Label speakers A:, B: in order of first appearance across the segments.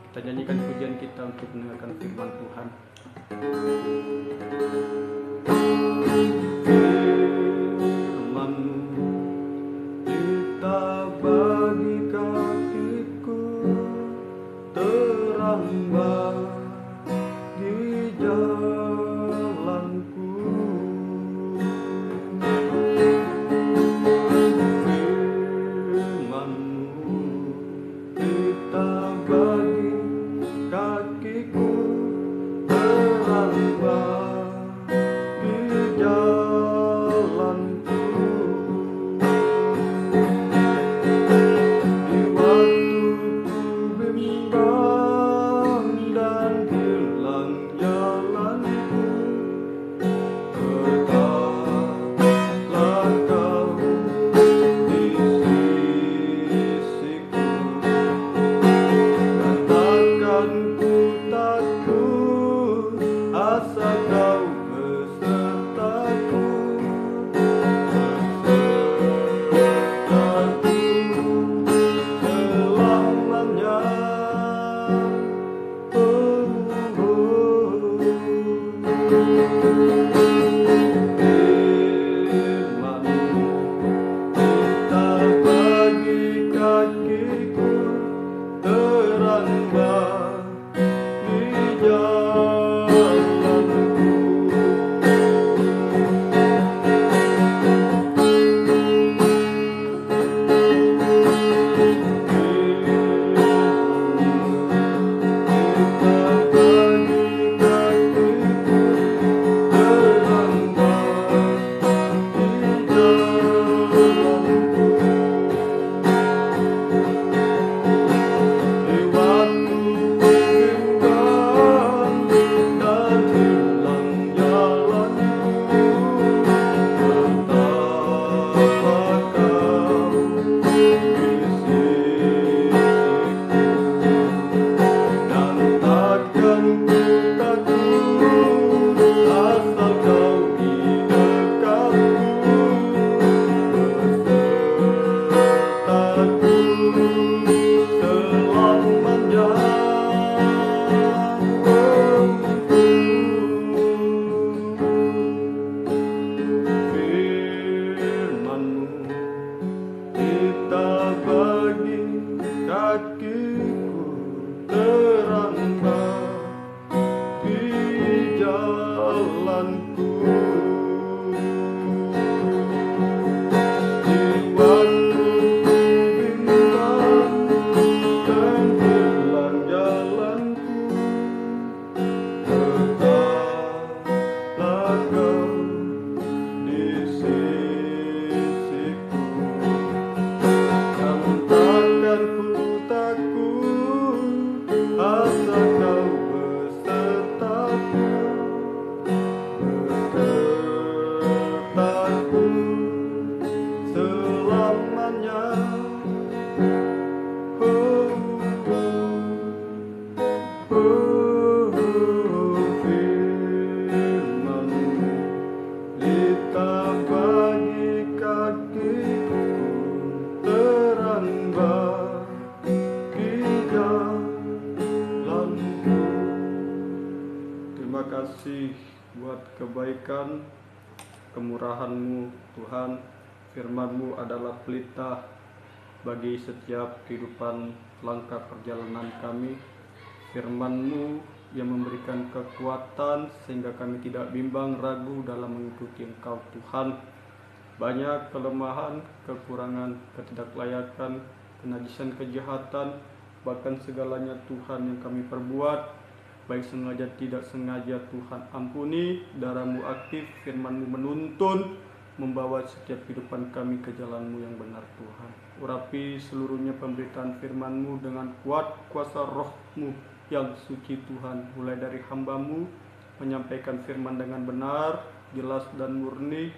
A: Kita nyanyikan pujian kita untuk mendengarkan firman Tuhan. Firman-Mu kita bagi kakiku, terang bagi jalanku. Firman-Mu kita bagi kakiku, terang bagi jalanku. Di waktu ku bimbang dan hilang jalanku, tetaplah Kau di sisiku. Dan takkan ku takut, asal Kau besertaku, selamanya. Firman-Mu kita bagi kakiku, terang bagi jalanku. Terima kasih buat kebaikan, kemurahan-Mu Tuhan. Firman-Mu adalah pelita bagi setiap kehidupan langkah perjalanan kami. Firman-Mu yang memberikan kekuatan sehingga kami tidak bimbang ragu dalam mengikuti Engkau Tuhan. Banyak kelemahan, kekurangan, ketidaklayakan, kenajisan, kejahatan, bahkan segalanya Tuhan yang kami perbuat, baik sengaja tidak sengaja, Tuhan ampuni. Darah-Mu aktif, firman-Mu menuntun, membawa setiap kehidupan kami ke jalan-Mu yang benar Tuhan. Urapi seluruhnya pemberitaan firman-Mu dengan kuat kuasa roh-Mu yang suci Tuhan. Mulai dari hamba-Mu menyampaikan firman dengan benar, jelas dan murni,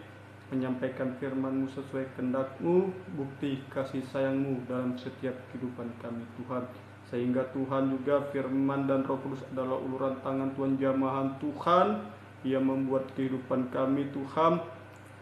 A: menyampaikan firman-Mu sesuai kehendak-Mu, bukti kasih sayang-Mu dalam setiap kehidupan kami Tuhan. Sehingga Tuhan juga firman dan Roh Kudus adalah uluran tangan Tuhan jamahan Tuhan yang membuat kehidupan kami Tuhan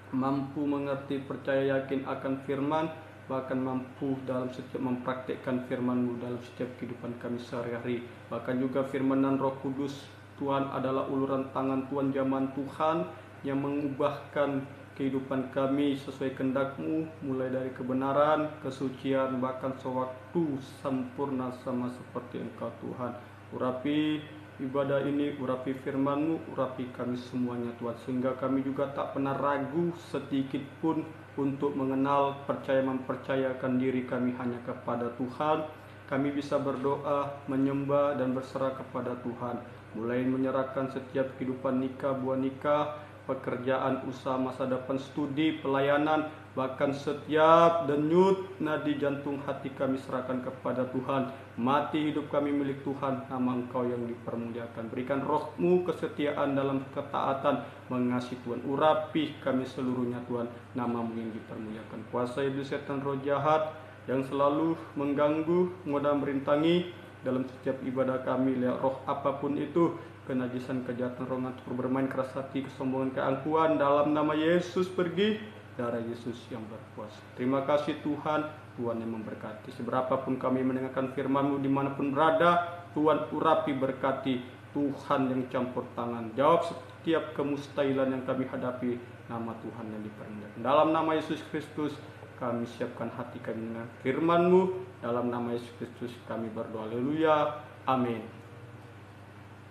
A: mampu mengerti, percaya, yakin akan firman, bahkan mampu dalam setiap mempraktikkan firman-Mu dalam setiap kehidupan kami sehari-hari. Bahkan juga firman dan Roh Kudus Tuhan adalah uluran tangan Tuhan zaman Tuhan yang mengubahkan kehidupan kami sesuai kehendak-Mu, mulai dari kebenaran, kesucian, bahkan sewaktu sempurna sama seperti Engkau Tuhan. Urapi ibadah ini, urapi firman-Mu, urapi kami semuanya Tuhan, sehingga kami juga tak pernah ragu sedikit pun untuk mengenal, percaya mempercayakan diri kami hanya kepada Tuhan. Kami bisa berdoa, menyembah, dan berserah kepada Tuhan, mulai menyerahkan setiap kehidupan nikah, buah nikah, pekerjaan, usaha, masa depan, studi, pelayanan, bahkan setiap denyut nadi jantung hati kami serahkan kepada Tuhan. Mati hidup kami milik Tuhan, nama Engkau yang dipermuliakan. Berikan Roh-Mu kesetiaan dalam ketaatan, mengasihi Tuhan. Urapi kami seluruhnya Tuhan, nama-Mu yang dipermuliakan. Kuasa iblis setan roh jahat yang selalu mengganggu, menggoda, merintangi dalam setiap ibadah kami, lihat roh apapun itu, kenajisan, kejahatan, roh ngantuk, bermain, keras hati, kesombongan, keangkuhan, dalam nama Yesus pergi, darah Yesus yang berkuasa. Terima kasih Tuhan, Tuhan yang memberkati. Seberapapun kami mendengarkan firman-Mu dimanapun berada, Tuhan urapi, berkati. Tuhan yang campur tangan, jawab setiap kemustahilan yang kami hadapi, nama Tuhan yang dipermuliakan. Dalam nama Yesus Kristus kami siapkan hati kami dengan firman-Mu. Dalam nama Yesus Kristus kami berdoa. Haleluya. Amin.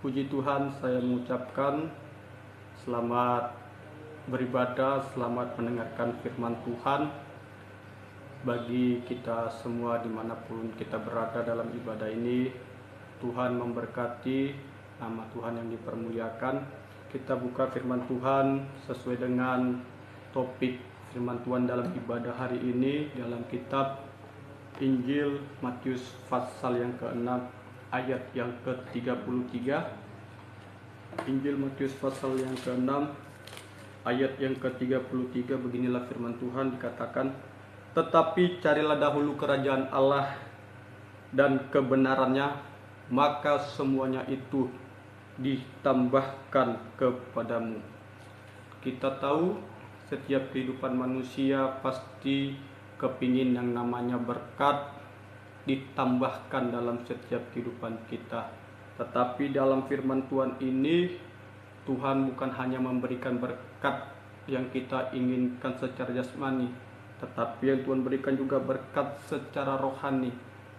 A: Puji Tuhan, saya mengucapkan selamat beribadah, selamat mendengarkan firman Tuhan. Bagi kita semua dimanapun kita berada dalam ibadah ini, Tuhan memberkati, nama Tuhan yang dipermuliakan. Kita buka firman Tuhan sesuai dengan topik firman Tuhan dalam ibadah hari ini, dalam kitab Injil Matius pasal yang ke-6 ayat yang ke-33. Injil Matius pasal yang ke-6 ayat yang ke-33, beginilah firman Tuhan, dikatakan, "Tetapi carilah dahulu kerajaan Allah dan kebenarannya, maka semuanya itu ditambahkan kepadamu." Kita tahu setiap kehidupan manusia pasti kepingin yang namanya berkat ditambahkan dalam setiap kehidupan kita. Tetapi dalam firman Tuhan ini, Tuhan bukan hanya memberikan berkat yang kita inginkan secara jasmani, tetapi yang Tuhan berikan juga berkat secara rohani,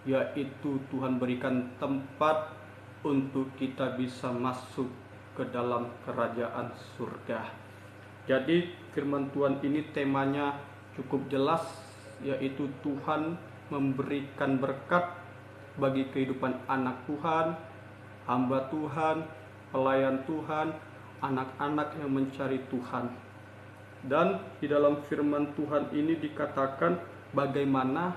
A: yaitu Tuhan berikan tempat untuk kita bisa masuk ke dalam kerajaan surga. Jadi firman Tuhan ini temanya cukup jelas, yaitu Tuhan memberikan berkat bagi kehidupan anak Tuhan, hamba Tuhan, pelayan Tuhan, anak-anak yang mencari Tuhan. Dan di dalam firman Tuhan ini dikatakan bagaimana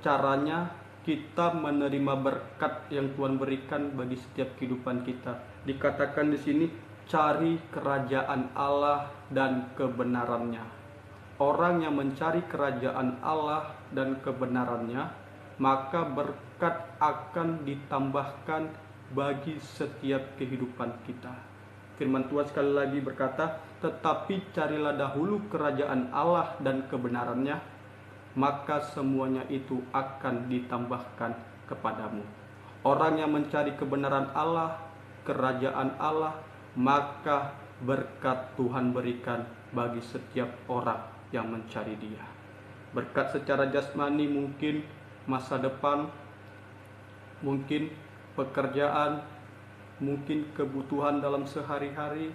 A: caranya kita menerima berkat yang Tuhan berikan bagi setiap kehidupan kita. Dikatakan di sini, cari kerajaan Allah dan kebenarannya. Orang yang mencari kerajaan Allah dan kebenarannya, maka berkat akan ditambahkan bagi setiap kehidupan kita. Firman Tuhan sekali lagi berkata, "Tetapi carilah dahulu kerajaan Allah dan kebenarannya, maka semuanya itu akan ditambahkan kepadamu." Orang yang mencari kebenaran Allah, kerajaan Allah, maka berkat Tuhan berikan bagi setiap orang yang mencari Dia. Berkat secara jasmani mungkin masa depan, mungkin pekerjaan, mungkin kebutuhan dalam sehari-hari,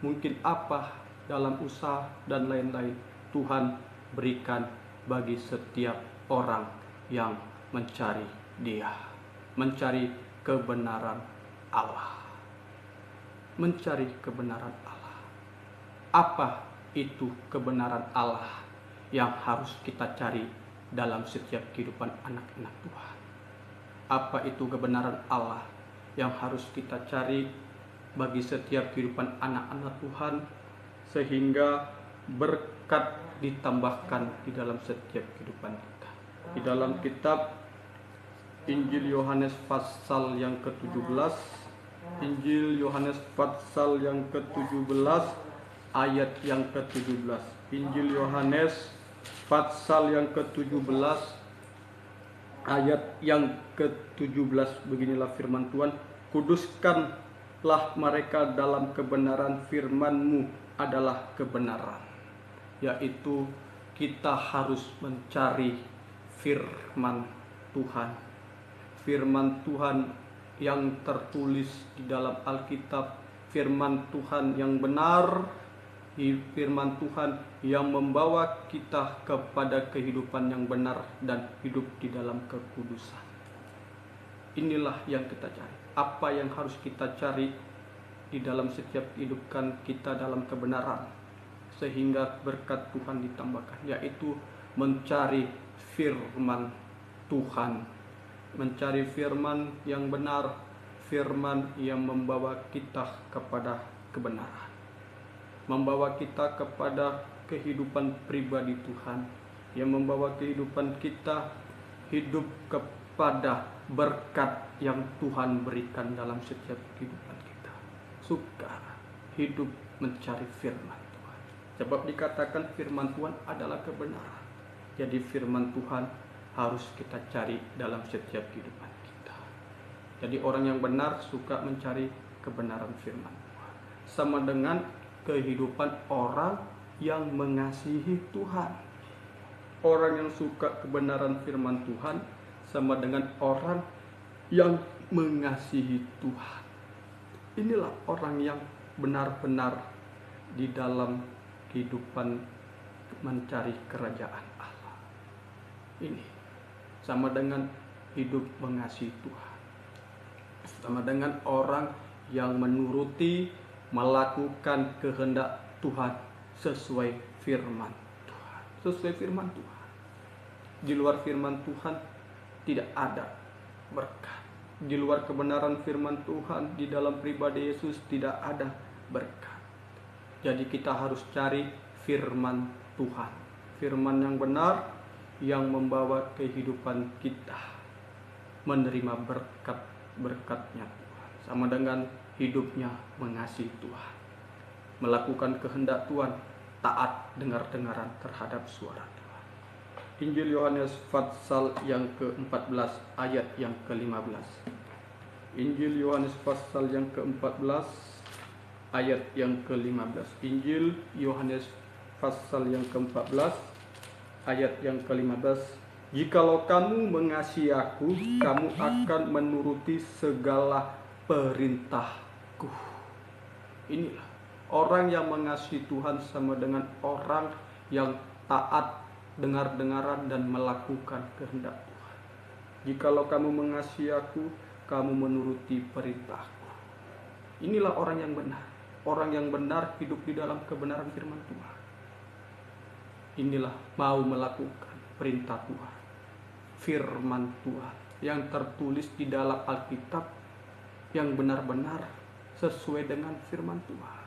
A: mungkin apa dalam usaha dan lain-lain. Tuhan berikan bagi setiap orang yang mencari Dia, mencari kebenaran Allah. Mencari kebenaran Allah. Apa itu kebenaran Allah yang harus kita cari dalam setiap kehidupan anak-anak Tuhan? Apa itu kebenaran Allah yang harus kita cari bagi setiap kehidupan anak-anak Tuhan, sehingga berkat ditambahkan di dalam setiap kehidupan kita? Di dalam kitab Injil Yohanes pasal yang ke-17, Injil Yohanes pasal yang ke-17 ayat yang ke-17. Injil Yohanes pasal yang ke-17 ayat yang ke-17, beginilah firman Tuhan, kuduskanlah mereka dalam kebenaran, firman-Mu adalah kebenaran. Yaitu kita harus mencari firman Tuhan. Firman Tuhan yang tertulis di dalam Alkitab, firman Tuhan yang benar, firman Tuhan yang membawa kita kepada kehidupan yang benar dan hidup di dalam kekudusan. Inilah yang kita cari. Apa yang harus kita cari di dalam setiap kehidupan kita dalam kebenaran, sehingga berkat Tuhan ditambahkan, yaitu mencari firman Tuhan. Mencari firman yang benar, firman yang membawa kita kepada kebenaran, membawa kita kepada kehidupan pribadi Tuhan, yang membawa kehidupan kita hidup kepada berkat yang Tuhan berikan dalam setiap kehidupan kita. Suka hidup mencari firman Tuhan, sebab dikatakan firman Tuhan adalah kebenaran. Jadi firman Tuhan harus kita cari dalam setiap kehidupan kita. Jadi orang yang benar suka mencari kebenaran firman Tuhan, sama dengan kehidupan orang yang mengasihi Tuhan. Orang yang suka kebenaran firman Tuhan sama dengan orang yang mengasihi Tuhan. Inilah orang yang benar-benar di dalam kehidupan mencari kerajaan Allah. Ini sama dengan hidup mengasihi Tuhan, sama dengan orang yang menuruti, melakukan kehendak Tuhan sesuai firman Tuhan. Sesuai firman Tuhan. Di luar firman Tuhan tidak ada berkat. Di luar kebenaran firman Tuhan, di dalam pribadi Yesus tidak ada berkat. Jadi kita harus cari firman Tuhan, firman yang benar, yang membawa kehidupan kita menerima berkat-berkatnya Tuhan, sama dengan hidupnya mengasihi Tuhan, melakukan kehendak Tuhan, taat dengar-dengaran terhadap suara Tuhan. Injil Yohanes pasal yang ke-14 ayat yang ke-15. Injil Yohanes pasal yang ke-14 ayat yang ke-15. Injil Yohanes pasal yang ke-14 ayat yang ke-15. Jikalau kamu mengasihi aku, kamu akan menuruti segala perintahku. Inilah orang yang mengasihi Tuhan sama dengan orang yang taat dengar-dengaran dan melakukan kehendak Tuhan. Jikalau kamu mengasihi aku, kamu menuruti perintahku. Inilah orang yang benar. Orang yang benar hidup di dalam kebenaran firman Tuhan. Inilah mau melakukan perintah Tuhan, firman Tuhan yang tertulis di dalam Alkitab, yang benar-benar sesuai dengan firman Tuhan.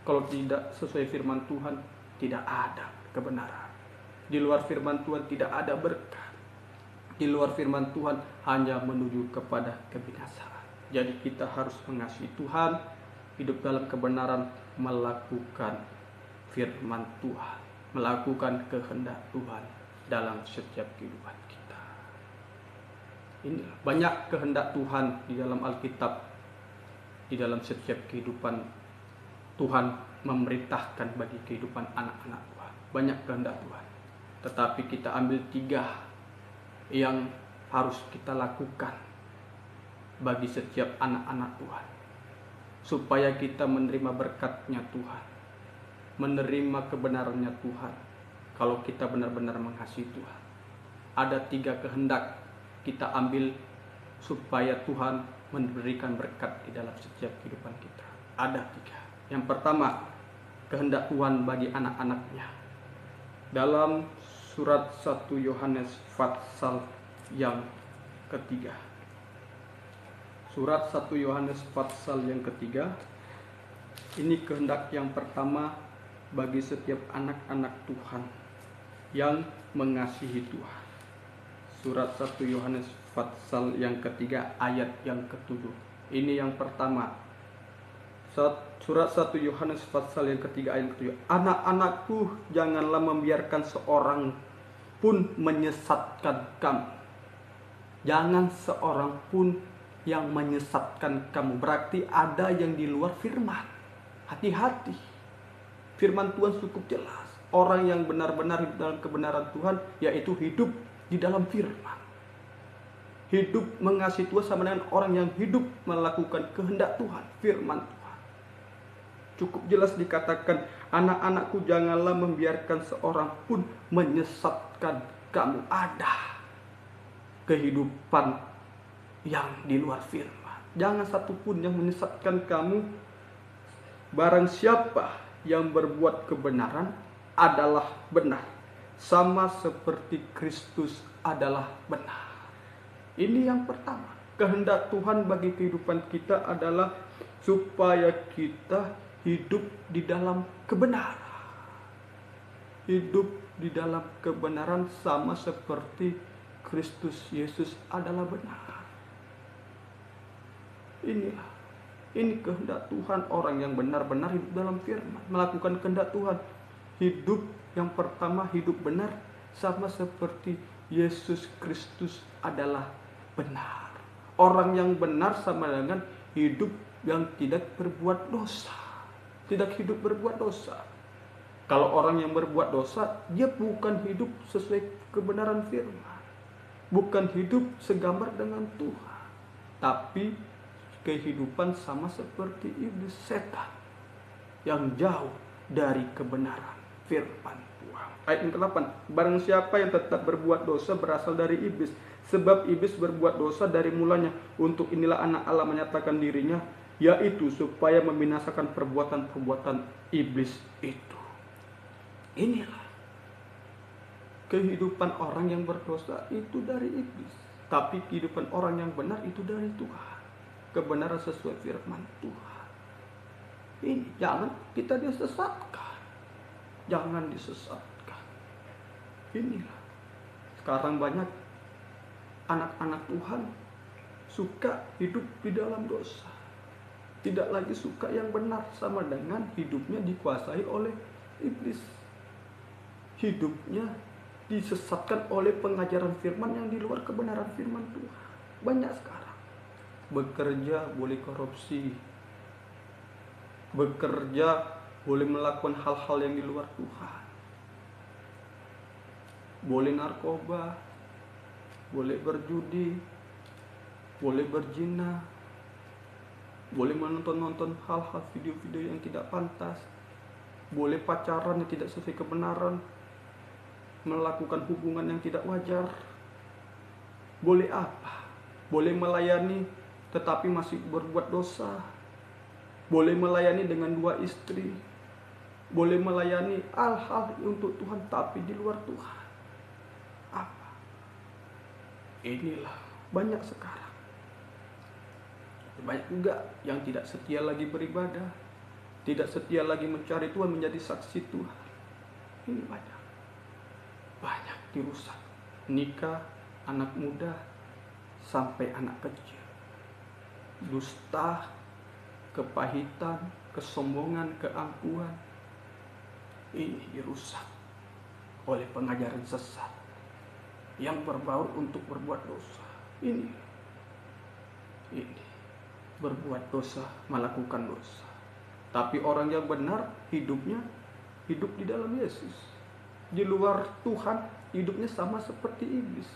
A: Kalau tidak sesuai firman Tuhan, tidak ada kebenaran. Di luar firman Tuhan tidak ada berkat. Di luar firman Tuhan hanya menuju kepada kebinasaan. Jadi kita harus mengasihi Tuhan, hidup dalam kebenaran, melakukan firman Tuhan, melakukan kehendak Tuhan dalam setiap kehidupan kita. Inilah banyak kehendak Tuhan di dalam Alkitab. Di dalam setiap kehidupan Tuhan memerintahkan bagi kehidupan anak-anak Tuhan. Banyak kehendak Tuhan. Tetapi kita ambil 3 yang harus kita lakukan bagi setiap anak-anak Tuhan, supaya kita menerima berkatnya Tuhan, menerima kebenarannya Tuhan. Kalau kita benar-benar mengasihi Tuhan, ada 3 kehendak kita ambil supaya Tuhan memberikan berkat di dalam setiap kehidupan kita. Ada 3. Yang pertama, kehendak Tuhan bagi anak-anaknya. Dalam surat 1 Yohanes pasal yang ketiga. Surat 1 Yohanes pasal yang ketiga. Ini kehendak yang pertama bagi setiap anak-anak Tuhan yang mengasihi Tuhan. Surat 1 Yohanes pasal yang ketiga ayat yang ke-7. Ini yang pertama, Surat 1 Yohanes pasal yang ketiga ayat ke-7. Anak-anakku, janganlah membiarkan seorang pun menyesatkan kamu. Jangan seorang pun yang menyesatkan kamu. Berarti ada yang di luar firman. Hati-hati. Firman Tuhan cukup jelas. Orang yang benar-benar hidup dalam kebenaran Tuhan, yaitu hidup di dalam firman. Hidup mengasihi Tuhan sama dengan orang yang hidup melakukan kehendak Tuhan, firman Tuhan. Cukup jelas dikatakan, anak-anakku, janganlah membiarkan seorang pun menyesatkan kamu. Ada kehidupan yang di luar firman. Jangan satupun yang menyesatkan kamu. Barang siapa yang berbuat kebenaran adalah benar, sama seperti Kristus adalah benar. Ini yang pertama. Kehendak Tuhan bagi kehidupan kita adalah supaya kita hidup di dalam kebenaran. Hidup di dalam kebenaran sama seperti Kristus Yesus adalah benar. Ini kehendak Tuhan. Orang yang benar-benar hidup dalam firman, melakukan kehendak Tuhan. Hidup yang pertama, hidup benar sama seperti Yesus Kristus adalah benar. Orang yang benar sama dengan hidup yang tidak berbuat dosa. Tidak hidup berbuat dosa. Kalau orang yang berbuat dosa, dia bukan hidup sesuai kebenaran firman. Bukan hidup segambar dengan Tuhan. Tapi kehidupan sama seperti iblis, setan yang jauh dari kebenaran firman Tuhan. Ayat yang ke-8. Barang siapa yang tetap berbuat dosa berasal dari iblis, sebab iblis berbuat dosa dari mulanya. Untuk inilah anak Allah menyatakan dirinya, yaitu supaya membinasakan perbuatan-perbuatan iblis itu. Inilah kehidupan orang yang berdosa itu dari iblis. Tapi kehidupan orang yang benar itu dari Tuhan. Kebenaran sesuai firman Tuhan. Ini jangan kita disesatkan. Jangan disesatkan. Inilah. Sekarang banyak anak-anak Tuhan suka hidup di dalam dosa. Tidak lagi suka yang benar, sama dengan hidupnya dikuasai oleh iblis. Hidupnya disesatkan oleh pengajaran firman yang di luar kebenaran firman Tuhan. Banyak sekarang. Bekerja boleh korupsi. Bekerja boleh melakukan hal-hal yang di luar Tuhan. Boleh narkoba, boleh berjudi, boleh berzina, boleh menonton hal-hal video-video yang tidak pantas, boleh pacaran yang tidak sesuai kebenaran, melakukan hubungan yang tidak wajar. Boleh apa? Boleh melayani tetapi masih berbuat dosa. Boleh melayani dengan 2 istri. Boleh melayani hal-hal untuk Tuhan tapi di luar Tuhan. Apa? Inilah banyak sekarang. Banyak juga yang tidak setia lagi beribadah, tidak setia lagi mencari Tuhan, menjadi saksi Tuhan. Ini banyak dirusak. Nikah, anak muda, sampai anak kecil. Dusta, kepahitan, kesombongan, keangkuhan. Ini dirusak oleh pengajaran sesat yang berbaur untuk berbuat dosa. Ini berbuat dosa, melakukan dosa. Tapi orang yang benar hidupnya hidup di dalam Yesus. Di luar Tuhan hidupnya sama seperti iblis.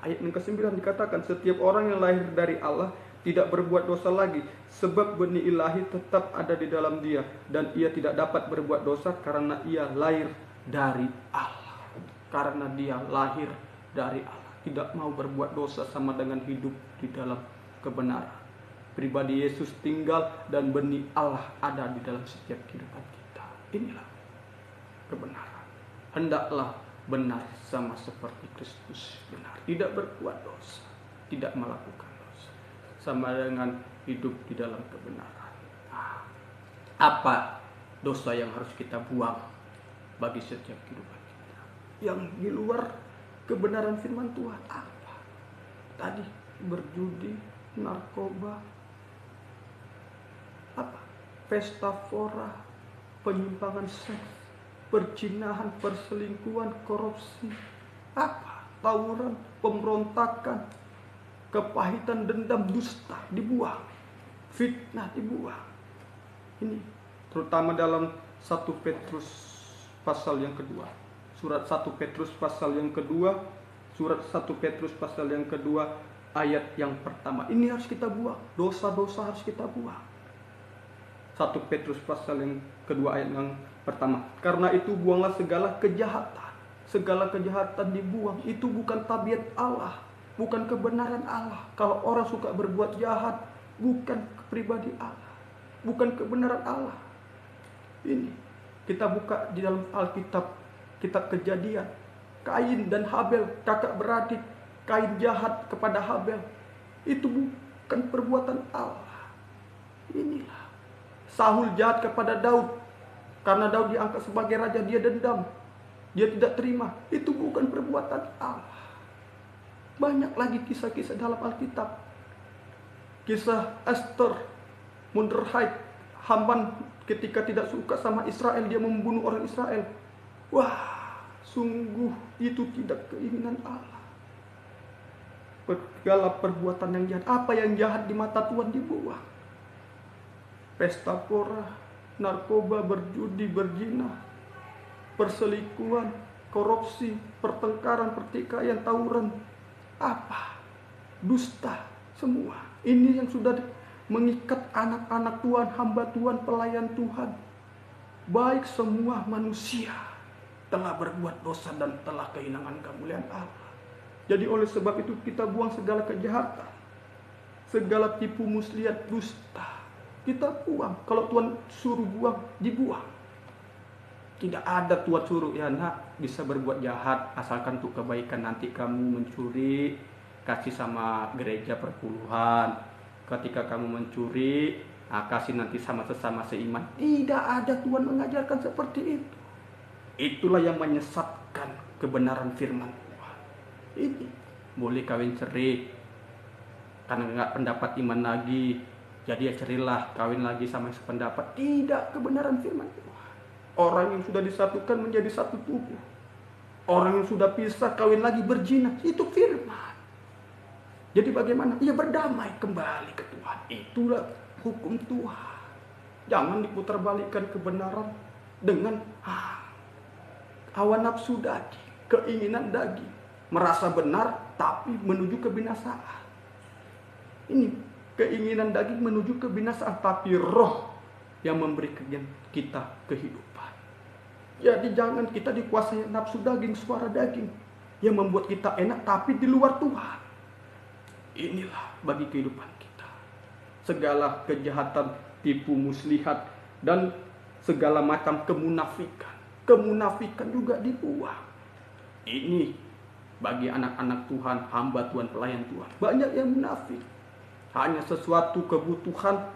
A: Ayat yang ke-9 dikatakan, setiap orang yang lahir dari Allah tidak berbuat dosa lagi, sebab benih ilahi tetap ada di dalam dia, dan ia tidak dapat berbuat dosa karena ia lahir dari Allah. Karena dia lahir dari Allah, tidak mau berbuat dosa sama dengan hidup di dalam kebenaran. Pribadi Yesus tinggal dan benih Allah ada di dalam setiap kehidupan kita. Inilah kebenaran. Hendaklah benar sama seperti Kristus benar. Tidak berbuat dosa, tidak melakukan dosa, sama dengan hidup di dalam kebenaran. Apa dosa yang harus kita buang bagi setiap kehidupan kita? Yang di luar kebenaran firman Tuhan apa? Tadi berjudi, narkoba, apa? pesta pora, penyimpangan seks, perzinahan, perselingkuhan, korupsi, apa? Tawuran, pemberontakan, kepahitan, dendam, dusta dibuang, fitnah dibuang. Ini terutama dalam 1 Petrus pasal yang kedua. Surat 1 Petrus pasal yang kedua, surat 1 Petrus pasal yang kedua ayat yang pertama. Ini harus kita buang, dosa-dosa harus kita buang. 1 Petrus pasal yang kedua ayat yang pertama. Karena itu buanglah segala kejahatan. Segala kejahatan dibuang. Itu bukan tabiat Allah, bukan kebenaran Allah. Kalau orang suka berbuat jahat, bukan pribadi Allah, bukan kebenaran Allah. Ini kita buka di dalam Alkitab, kitab Kejadian. Kain dan Habel, kakak beradik. Kain jahat kepada Habel. Itu bukan perbuatan Allah. Inilah. Saul jahat kepada Daud. Karena Daud diangkat sebagai raja, dia dendam. Dia tidak terima. Itu bukan perbuatan Allah. Banyak lagi kisah-kisah dalam Alkitab. Kisah Esther, Mordechai, Haman ketika tidak suka sama Israel, dia membunuh orang Israel. Wah, sungguh itu tidak keinginan Allah. Segala perbuatan yang jahat, apa yang jahat di mata Tuhan dibuang. Pesta pora, narkoba, berjudi, berzina, perselingkuhan, korupsi, pertengkaran, pertikaian, tawuran, apa? Dusta, semua. Ini yang sudah mengikat anak-anak Tuhan, hamba Tuhan, pelayan Tuhan. Baik semua manusia telah berbuat dosa dan telah kehilangan kemuliaan Allah. Jadi oleh sebab itu kita buang segala kejahatan, segala tipu muslihat, dusta. Kita buang. Kalau Tuhan suruh buang, dibuang. Tidak ada Tuhan suruh, ya nak bisa berbuat jahat asalkan untuk kebaikan. Nanti kamu mencuri, kasih sama gereja perpuluhan. Ketika kamu mencuri, kasih nanti sama sesama seiman. Tidak ada Tuhan mengajarkan seperti itu. Itulah yang menyesatkan kebenaran firman Tuhan. Ini boleh kawin cerai karena nggak pendapat iman lagi, jadi ya cerailah, kawin lagi sama sependapat. Tidak kebenaran firman Tuhan. Orang yang sudah disatukan menjadi satu tubuh. Orang yang sudah pisah kawin lagi berzina, itu firman. Jadi bagaimana? Ya berdamai kembali ke Tuhan. Itulah hukum Tuhan. Jangan diputarbalikkan kebenaran dengan hawa nafsu daging, keinginan daging. Merasa benar tapi menuju kebinasaan. Ini keinginan daging menuju kebinasaan, tapi roh yang memberi kita kehidupan. Jadi jangan kita dikuasai nafsu daging, suara daging yang membuat kita enak tapi di luar Tuhan. Inilah bagi kehidupan kita. Segala kejahatan, tipu muslihat, dan segala macam kemunafikan. Kemunafikan juga dibuang. Ini bagi anak-anak Tuhan, hamba Tuhan, pelayan Tuhan. Banyak yang munafik. Hanya sesuatu kebutuhan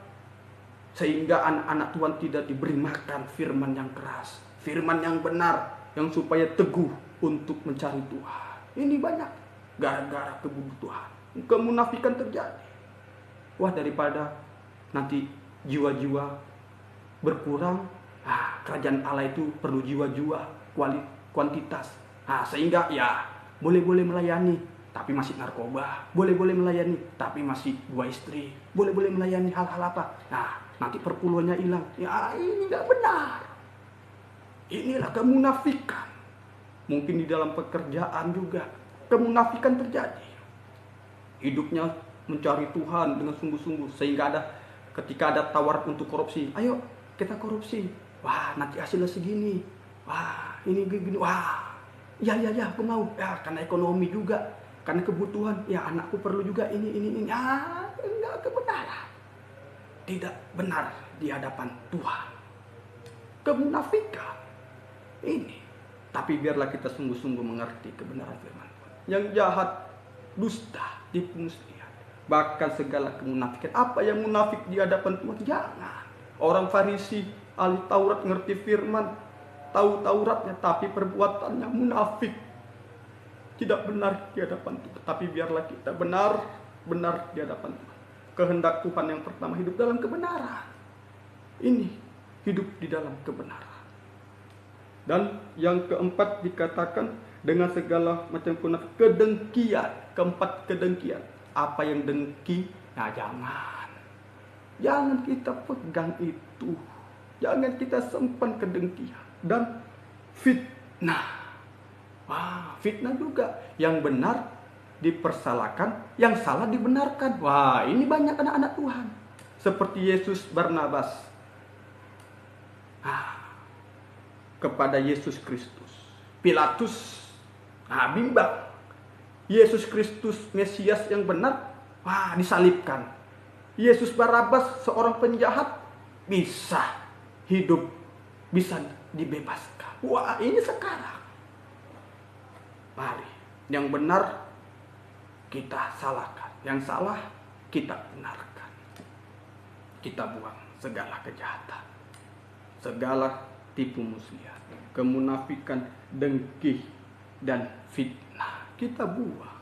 A: sehingga anak-anak Tuhan tidak diberi makan firman yang keras, firman yang benar, yang supaya teguh untuk mencari Tuhan. Ini banyak gara-gara kebutuhan. Kemunafikan terjadi. Wah, daripada nanti jiwa-jiwa berkurang, kerajaan Allah itu perlu jiwa-jiwa, kuantitas. Sehingga ya boleh-boleh melayani tapi masih narkoba, boleh-boleh melayani tapi masih 2 istri, boleh-boleh melayani hal-hal apa. Nanti perpuluhannya hilang. Ya, ini nggak benar. Inilah kemunafikan. Mungkin di dalam pekerjaan juga kemunafikan terjadi. Hidupnya mencari Tuhan dengan sungguh-sungguh, sehingga ketika ada tawaran untuk korupsi, ayo kita korupsi. Wah, nanti hasilnya segini. Wah, ini gini. Wah, ya, aku mau. Ya, karena ekonomi juga, karena kebutuhan. Ya, anakku perlu juga ini. Enggak kebenaran. Tidak benar di hadapan Tuhan. Kemunafikan ini. Tapi biarlah kita sungguh-sungguh mengerti kebenaran firman Tuhan. Yang jahat, dusta, tipu muslihat, bahkan segala kemunafikan. Apa yang munafik di hadapan Tuhan? Jangan. Orang Farisi, ahli Taurat, ngerti firman, tahu Tauratnya, tapi perbuatannya munafik. Tidak benar di hadapan Tuhan. Tapi biarlah kita benar di hadapan Tuhan. Kehendak Tuhan yang pertama, hidup dalam kebenaran. Ini hidup di dalam kebenaran. Dan yang keempat dikatakan dengan segala macam kedengkian. Keempat, kedengkian. Apa yang dengki? Nah, jangan kita pegang itu. Jangan kita simpan kedengkian. Dan fitnah. Wah, fitnah juga. Yang benar dipersalahkan, yang salah dibenarkan. Wah, ini banyak anak-anak Tuhan. Seperti Yesus Barnabas kepada Yesus Kristus. Pilatus bimbang. Yesus Kristus Mesias yang benar, disalibkan. Yesus Barnabas seorang penjahat, bisa hidup, bisa dibebaskan. Wah, ini sekarang. Mari, yang benar kita salahkan, yang salah kita benarkan. Kita buang segala kejahatan, segala tipu muslihat, kemunafikan, dengki, dan fitnah. Kita buang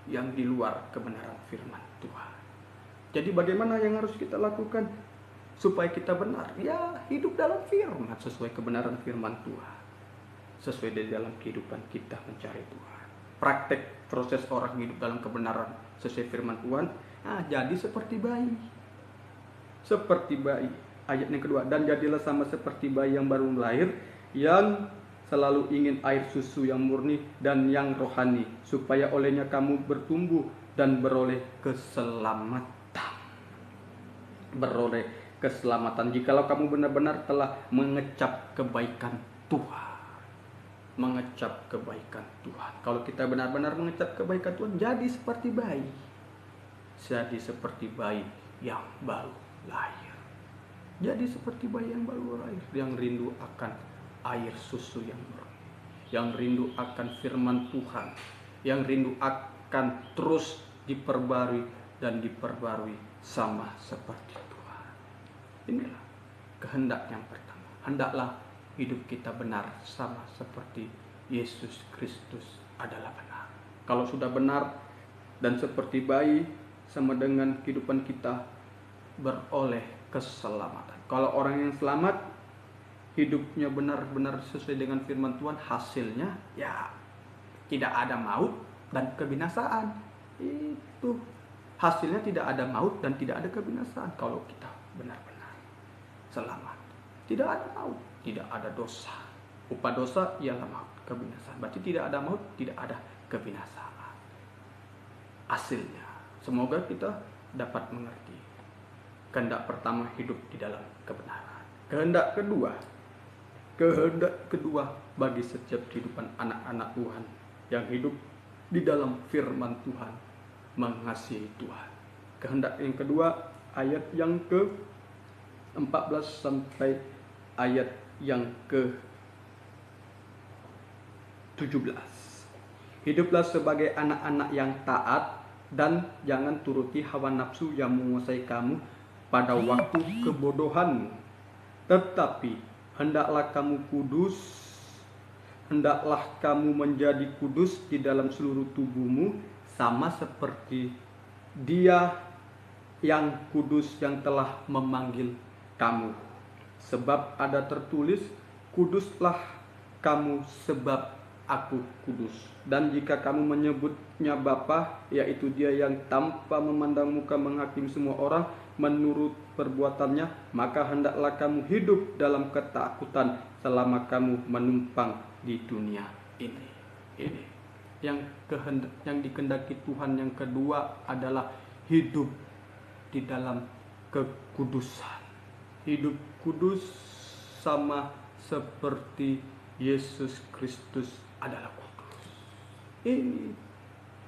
A: yang di luar kebenaran firman Tuhan. Jadi bagaimana yang harus kita lakukan supaya kita benar? Ya, hidup dalam firman sesuai kebenaran firman Tuhan. Sesuai di dalam kehidupan kita mencari Tuhan. Praktek proses orang hidup dalam kebenaran sesuai firman Tuhan. Jadi seperti bayi. Seperti bayi. Ayat yang kedua, dan jadilah sama seperti bayi yang baru lahir, yang selalu ingin air susu yang murni dan yang rohani, supaya olehnya kamu bertumbuh dan beroleh keselamatan. Beroleh keselamatan. Jikalau kamu benar-benar telah mengecap kebaikan Tuhan. Mengecap kebaikan Tuhan. Kalau kita benar-benar mengecap kebaikan Tuhan, jadi seperti bayi. Jadi seperti bayi yang baru lahir. Jadi seperti bayi yang baru lahir, yang rindu akan air susu yang murni, yang rindu akan firman Tuhan, yang rindu akan terus diperbarui dan diperbarui sama seperti Tuhan. Inilah kehendak yang pertama. Hendaklah hidup kita benar sama seperti Yesus Kristus adalah benar. Kalau sudah benar dan seperti bayi, sama dengan kehidupan kita beroleh keselamatan. Kalau orang yang selamat, hidupnya benar-benar sesuai dengan firman Tuhan, hasilnya ya tidak ada maut dan kebinasaan. Itu hasilnya, tidak ada maut dan tidak ada kebinasaan. Kalau kita benar-benar selamat, tidak ada maut, tidak ada dosa. Upah dosa ialah maut, kebinasaan. Berarti tidak ada maut, tidak ada kebinasaan. Hasilnya, semoga kita dapat mengerti. Kehendak pertama, hidup di dalam kebenaran. Kehendak kedua bagi setiap kehidupan anak-anak Tuhan yang hidup di dalam firman Tuhan, mengasihi Tuhan. Kehendak yang kedua, ayat yang ke-14 sampai ayat yang ke-17. Hiduplah sebagai anak-anak yang taat dan jangan turuti hawa nafsu yang menguasai kamu pada waktu kebodohanmu. Tetapi hendaklah kamu kudus, hendaklah kamu menjadi kudus di dalam seluruh tubuhmu, sama seperti Dia yang kudus yang telah memanggil kamu. Sebab ada tertulis, kuduslah kamu sebab aku kudus. Dan jika kamu menyebutnya Bapa, yaitu Dia yang tanpa memandang muka menghakimi semua orang menurut perbuatannya, maka hendaklah kamu hidup dalam ketakutan selama kamu menumpang di dunia ini. Ini yang dikehendaki Tuhan. Yang kedua adalah hidup di dalam kekudusan. Hidup kudus sama seperti Yesus Kristus adalah kudus. Ini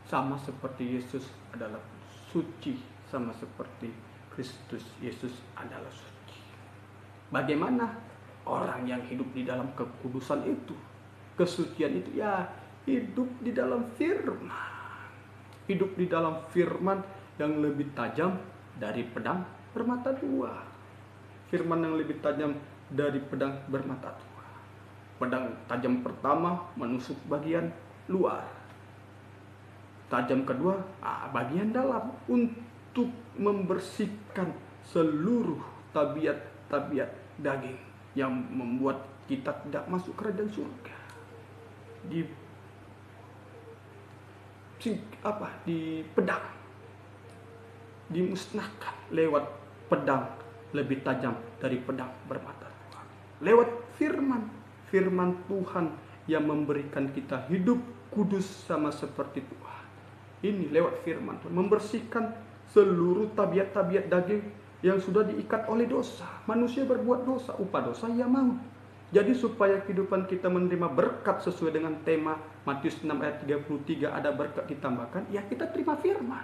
A: sama seperti Yesus adalah suci, sama seperti Kristus Yesus adalah suci. Bagaimana orang yang hidup di dalam kekudusan itu, kesucian itu? Ya, hidup di dalam firman. Hidup di dalam firman yang lebih tajam dari pedang bermata dua. Firman yang lebih tajam dari pedang bermata dua. Pedang tajam pertama menusuk bagian luar. Tajam kedua bagian dalam, untuk membersihkan seluruh tabiat tabiat daging yang membuat kita tidak masuk kerajaan surga. Dipedang, dimusnahkan lewat pedang lebih tajam dari pedang bermata dua. Lewat firman Tuhan yang memberikan kita hidup kudus sama seperti Tuhan. Ini lewat firman Tuhan membersihkan seluruh tabiat-tabiat daging yang sudah diikat oleh dosa. Manusia berbuat dosa, upah dosa ia maut. Jadi supaya kehidupan kita menerima berkat sesuai dengan tema Matius 6 ayat 33, ada berkat ditambahkan, ya kita terima firman,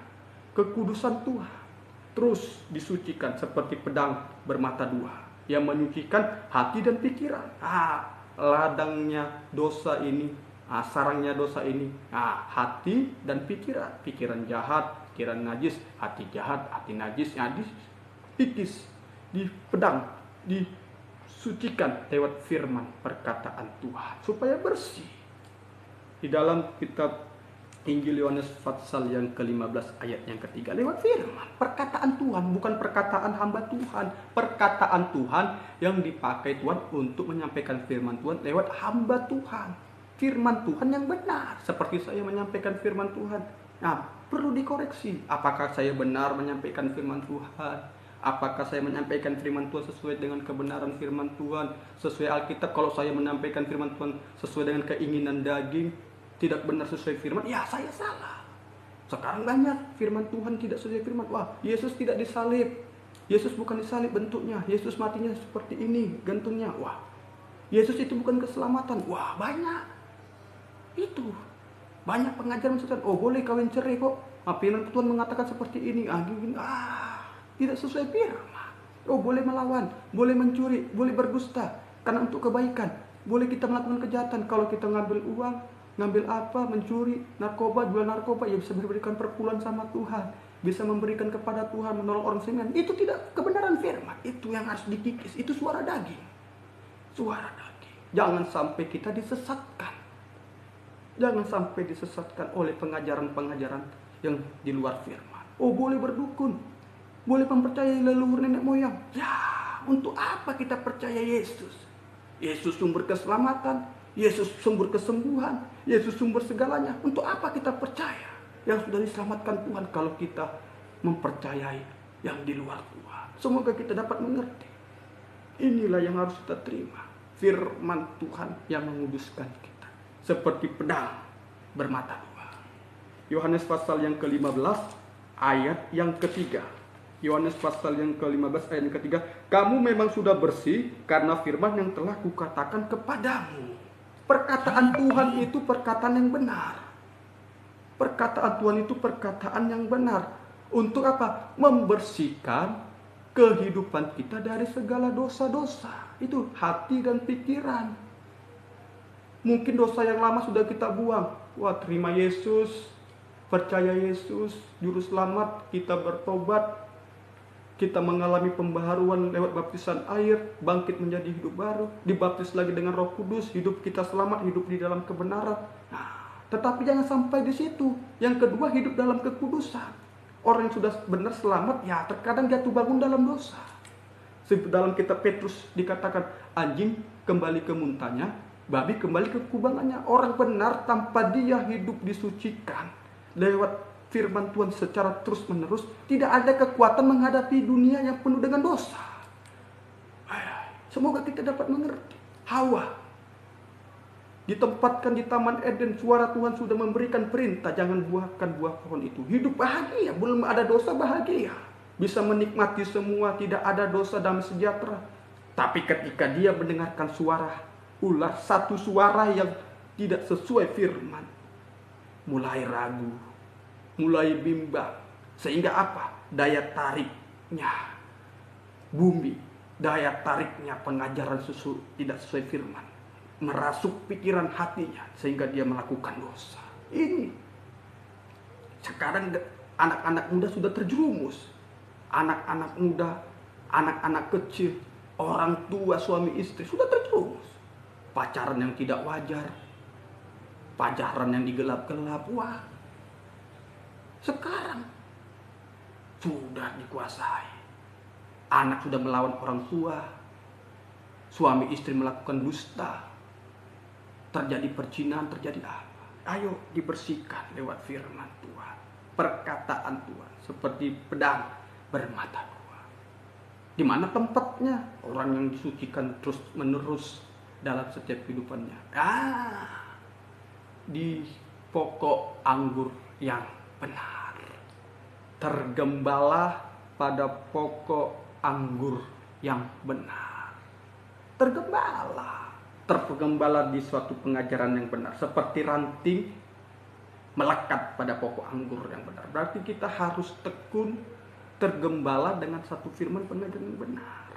A: kekudusan Tuhan. Terus disucikan seperti pedang bermata dua yang menyucikan hati dan pikiran. Ladangnya dosa ini, sarangnya dosa ini, hati dan pikiran. Pikiran jahat, pikiran najis, hati jahat, hati najis, dipikis, dipedang, disucikan lewat firman perkataan Tuhan supaya bersih. Di dalam kitab Injil Yohanes pasal yang ke-15 ayat yang ketiga, lewat firman perkataan Tuhan, bukan perkataan hamba Tuhan, perkataan Tuhan yang dipakai Tuhan untuk menyampaikan firman Tuhan lewat hamba Tuhan. Firman Tuhan yang benar, seperti saya menyampaikan firman Tuhan. Perlu dikoreksi, apakah saya benar menyampaikan firman Tuhan? Apakah saya menyampaikan firman Tuhan sesuai dengan kebenaran firman Tuhan, sesuai Alkitab? Kalau saya menyampaikan firman Tuhan sesuai dengan keinginan daging, tidak benar sesuai firman, ya saya salah. Sekarang banyak firman Tuhan tidak sesuai firman. Yesus tidak disalib, Yesus bukan disalib bentuknya, Yesus matinya seperti ini gantungnya. Yesus itu bukan keselamatan. Banyak itu, banyak pengajaran sesat. Boleh kawin cerai kok, firman Tuhan mengatakan seperti ini. Tidak sesuai firman. Boleh melawan, boleh mencuri, boleh berdusta karena untuk kebaikan. Boleh kita melakukan kejahatan kalau kita ngambil uang, ngambil mencuri, narkoba, jual narkoba, ya bisa memberikan perpuluhan sama Tuhan, bisa memberikan kepada Tuhan, menolong orang sembahyang. Itu tidak kebenaran firman. Itu yang harus dikikis. Itu suara daging. Suara daging. Jangan sampai kita disesatkan. Jangan sampai disesatkan oleh pengajaran-pengajaran yang di luar firman. Boleh berdukun, boleh mempercayai leluhur nenek moyang. Untuk apa kita percaya Yesus? Yesus sumber keselamatan, Yesus sumber kesembuhan, Yesus sumber segalanya. Untuk apa kita percaya yang sudah diselamatkan Tuhan kalau kita mempercayai yang di luar Tuhan? Semoga kita dapat mengerti. Inilah yang harus kita terima. Firman Tuhan yang menguduskan kita. Seperti pedang bermata dua. Yohanes pasal yang ke-15 ayat yang ketiga. Yohanes pasal yang ke-15 ayat yang ketiga. Kamu memang sudah bersih karena firman yang telah kukatakan kepadamu. Perkataan Tuhan itu perkataan yang benar. Perkataan Tuhan itu perkataan yang benar. Untuk apa? Membersihkan kehidupan kita dari segala dosa-dosa. Itu hati dan pikiran. Mungkin dosa yang lama sudah kita buang. Terima Yesus, percaya Yesus, juru selamat, kita bertobat. Kita mengalami pembaharuan lewat baptisan air, bangkit menjadi hidup baru, dibaptis lagi dengan Roh Kudus, hidup kita selamat, hidup di dalam kebenaran. Tetapi jangan sampai di situ. Yang kedua, hidup dalam kekudusan. Orang yang sudah benar selamat, terkadang jatuh bangun dalam dosa. Dalam kitab Petrus dikatakan, anjing kembali ke muntahnya, babi kembali ke kubangannya. Orang benar tanpa dia hidup disucikan lewat firman Tuhan secara terus menerus, tidak ada kekuatan menghadapi dunia yang penuh dengan dosa. Semoga kita dapat mengerti. Hawa ditempatkan di Taman Eden, suara Tuhan sudah memberikan perintah, jangan buahkan buah pohon itu. Hidup bahagia, belum ada dosa, bahagia. Bisa menikmati semua, tidak ada dosa, damai sejahtera. Tapi ketika dia mendengarkan suara ular, satu suara yang tidak sesuai firman, mulai ragu, mulai bimbang. Sehingga apa? Daya tariknya bumi, daya tariknya pengajaran tidak sesuai firman merasuk pikiran hatinya, sehingga dia melakukan dosa. Ini sekarang anak-anak muda sudah terjerumus. Anak-anak muda, anak-anak kecil, orang tua, suami istri sudah terjerumus. Pacaran yang tidak wajar, pacaran yang digelap-gelap. Sekarang sudah dikuasai.
B: anak sudah melawan orang tua, suami istri melakukan dusta, terjadi perzinahan, terjadi apa? Ayo dibersihkan lewat firman Tuhan, perkataan Tuhan, seperti pedang bermata dua. Di mana tempatnya orang yang disucikan terus menerus dalam setiap kehidupannya? Di pokok anggur yang benar. Tergembala pada pokok anggur yang benar. Tergembala di suatu pengajaran yang benar, seperti ranting melekat pada pokok anggur yang benar. Berarti kita harus tekun tergembala dengan satu firman pengajaran yang benar.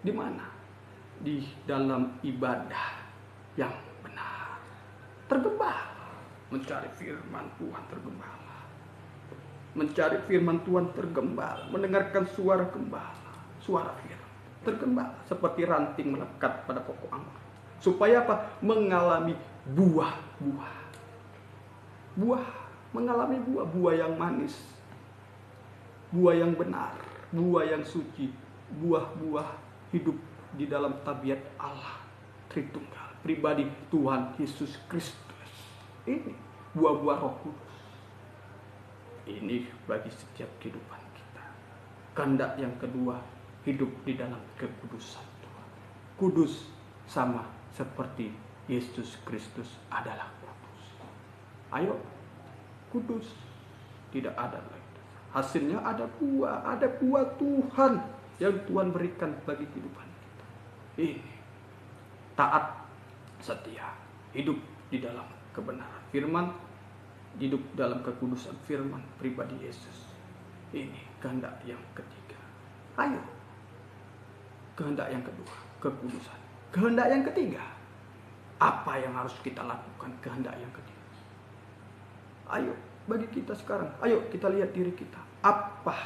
B: Di mana? Di dalam ibadah yang benar. Tergembala, mencari firman Tuhan tergembala. Mencari firman Tuhan tergembala, mendengarkan suara gembala, suara firman tergembala, seperti ranting melekat pada pokok anggur. Supaya apa? Mengalami buah-buah. Mengalami buah yang manis, buah yang benar, buah yang suci, buah-buah hidup di dalam tabiat Allah Tritunggal, pribadi Tuhan Yesus Kristus. Ini buah-buah Roh Kudus. Ini bagi setiap kehidupan kita. Kehendak yang kedua, hidup di dalam kekudusan Tuhan. Kudus sama seperti Yesus Kristus adalah kudus. Ayo, kudus. Tidak ada lagi. Hasilnya ada buah Tuhan yang Tuhan berikan bagi kehidupan kita. Ini taat, setia, hidup di dalam kebenaran firman, hidup dalam kekudusan firman pribadi Yesus. Ini kehendak yang ketiga. Ayo, kehendak yang kedua, kekudusan. Kehendak yang ketiga, apa yang harus kita lakukan? Kehendak yang ketiga. Ayo, bagi kita sekarang, ayo kita lihat diri kita. Apakah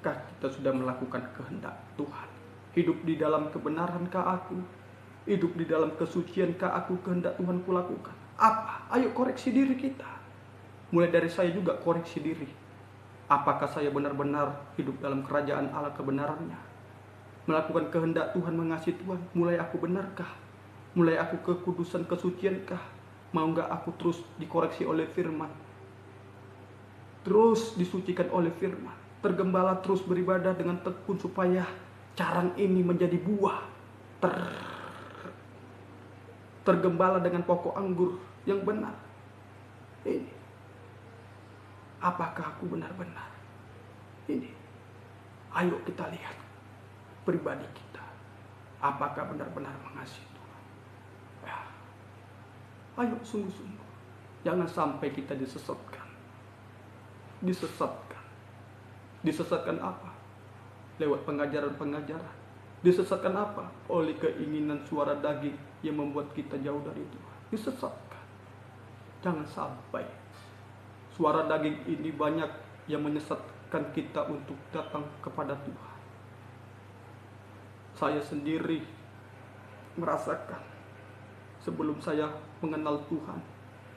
B: kita sudah melakukan kehendak Tuhan? Hidup di dalam kebenarankah aku? Hidup di dalam kesuciankah aku? Kehendak Tuhan kulakukan. Apa? Ayo koreksi diri kita. Mulai dari saya juga koreksi diri. Apakah saya benar-benar hidup dalam kerajaan Allah kebenarannya? Melakukan kehendak Tuhan, mengasihi Tuhan. Mulai aku benarkah? Mulai aku kekudusan, kesuciankah? Mau nggak aku terus dikoreksi oleh firman? Terus disucikan oleh firman. Tergembala terus beribadah dengan tekun supaya carang ini menjadi buah. Tergembala dengan pokok anggur yang benar. Ini. Apakah aku benar-benar? Ini. Ayo kita lihat pribadi kita. Apakah benar-benar mengasihi Tuhan? Ya. Ayo sungguh-sungguh. Jangan sampai kita disesatkan. Disesatkan apa? Lewat pengajaran-pengajaran. Disesatkan apa? Oleh keinginan suara daging yang membuat kita jauh dari Tuhan. Disesatkan. Jangan sampai suara daging ini banyak yang menyesatkan kita untuk datang kepada Tuhan. Saya sendiri merasakan sebelum saya mengenal Tuhan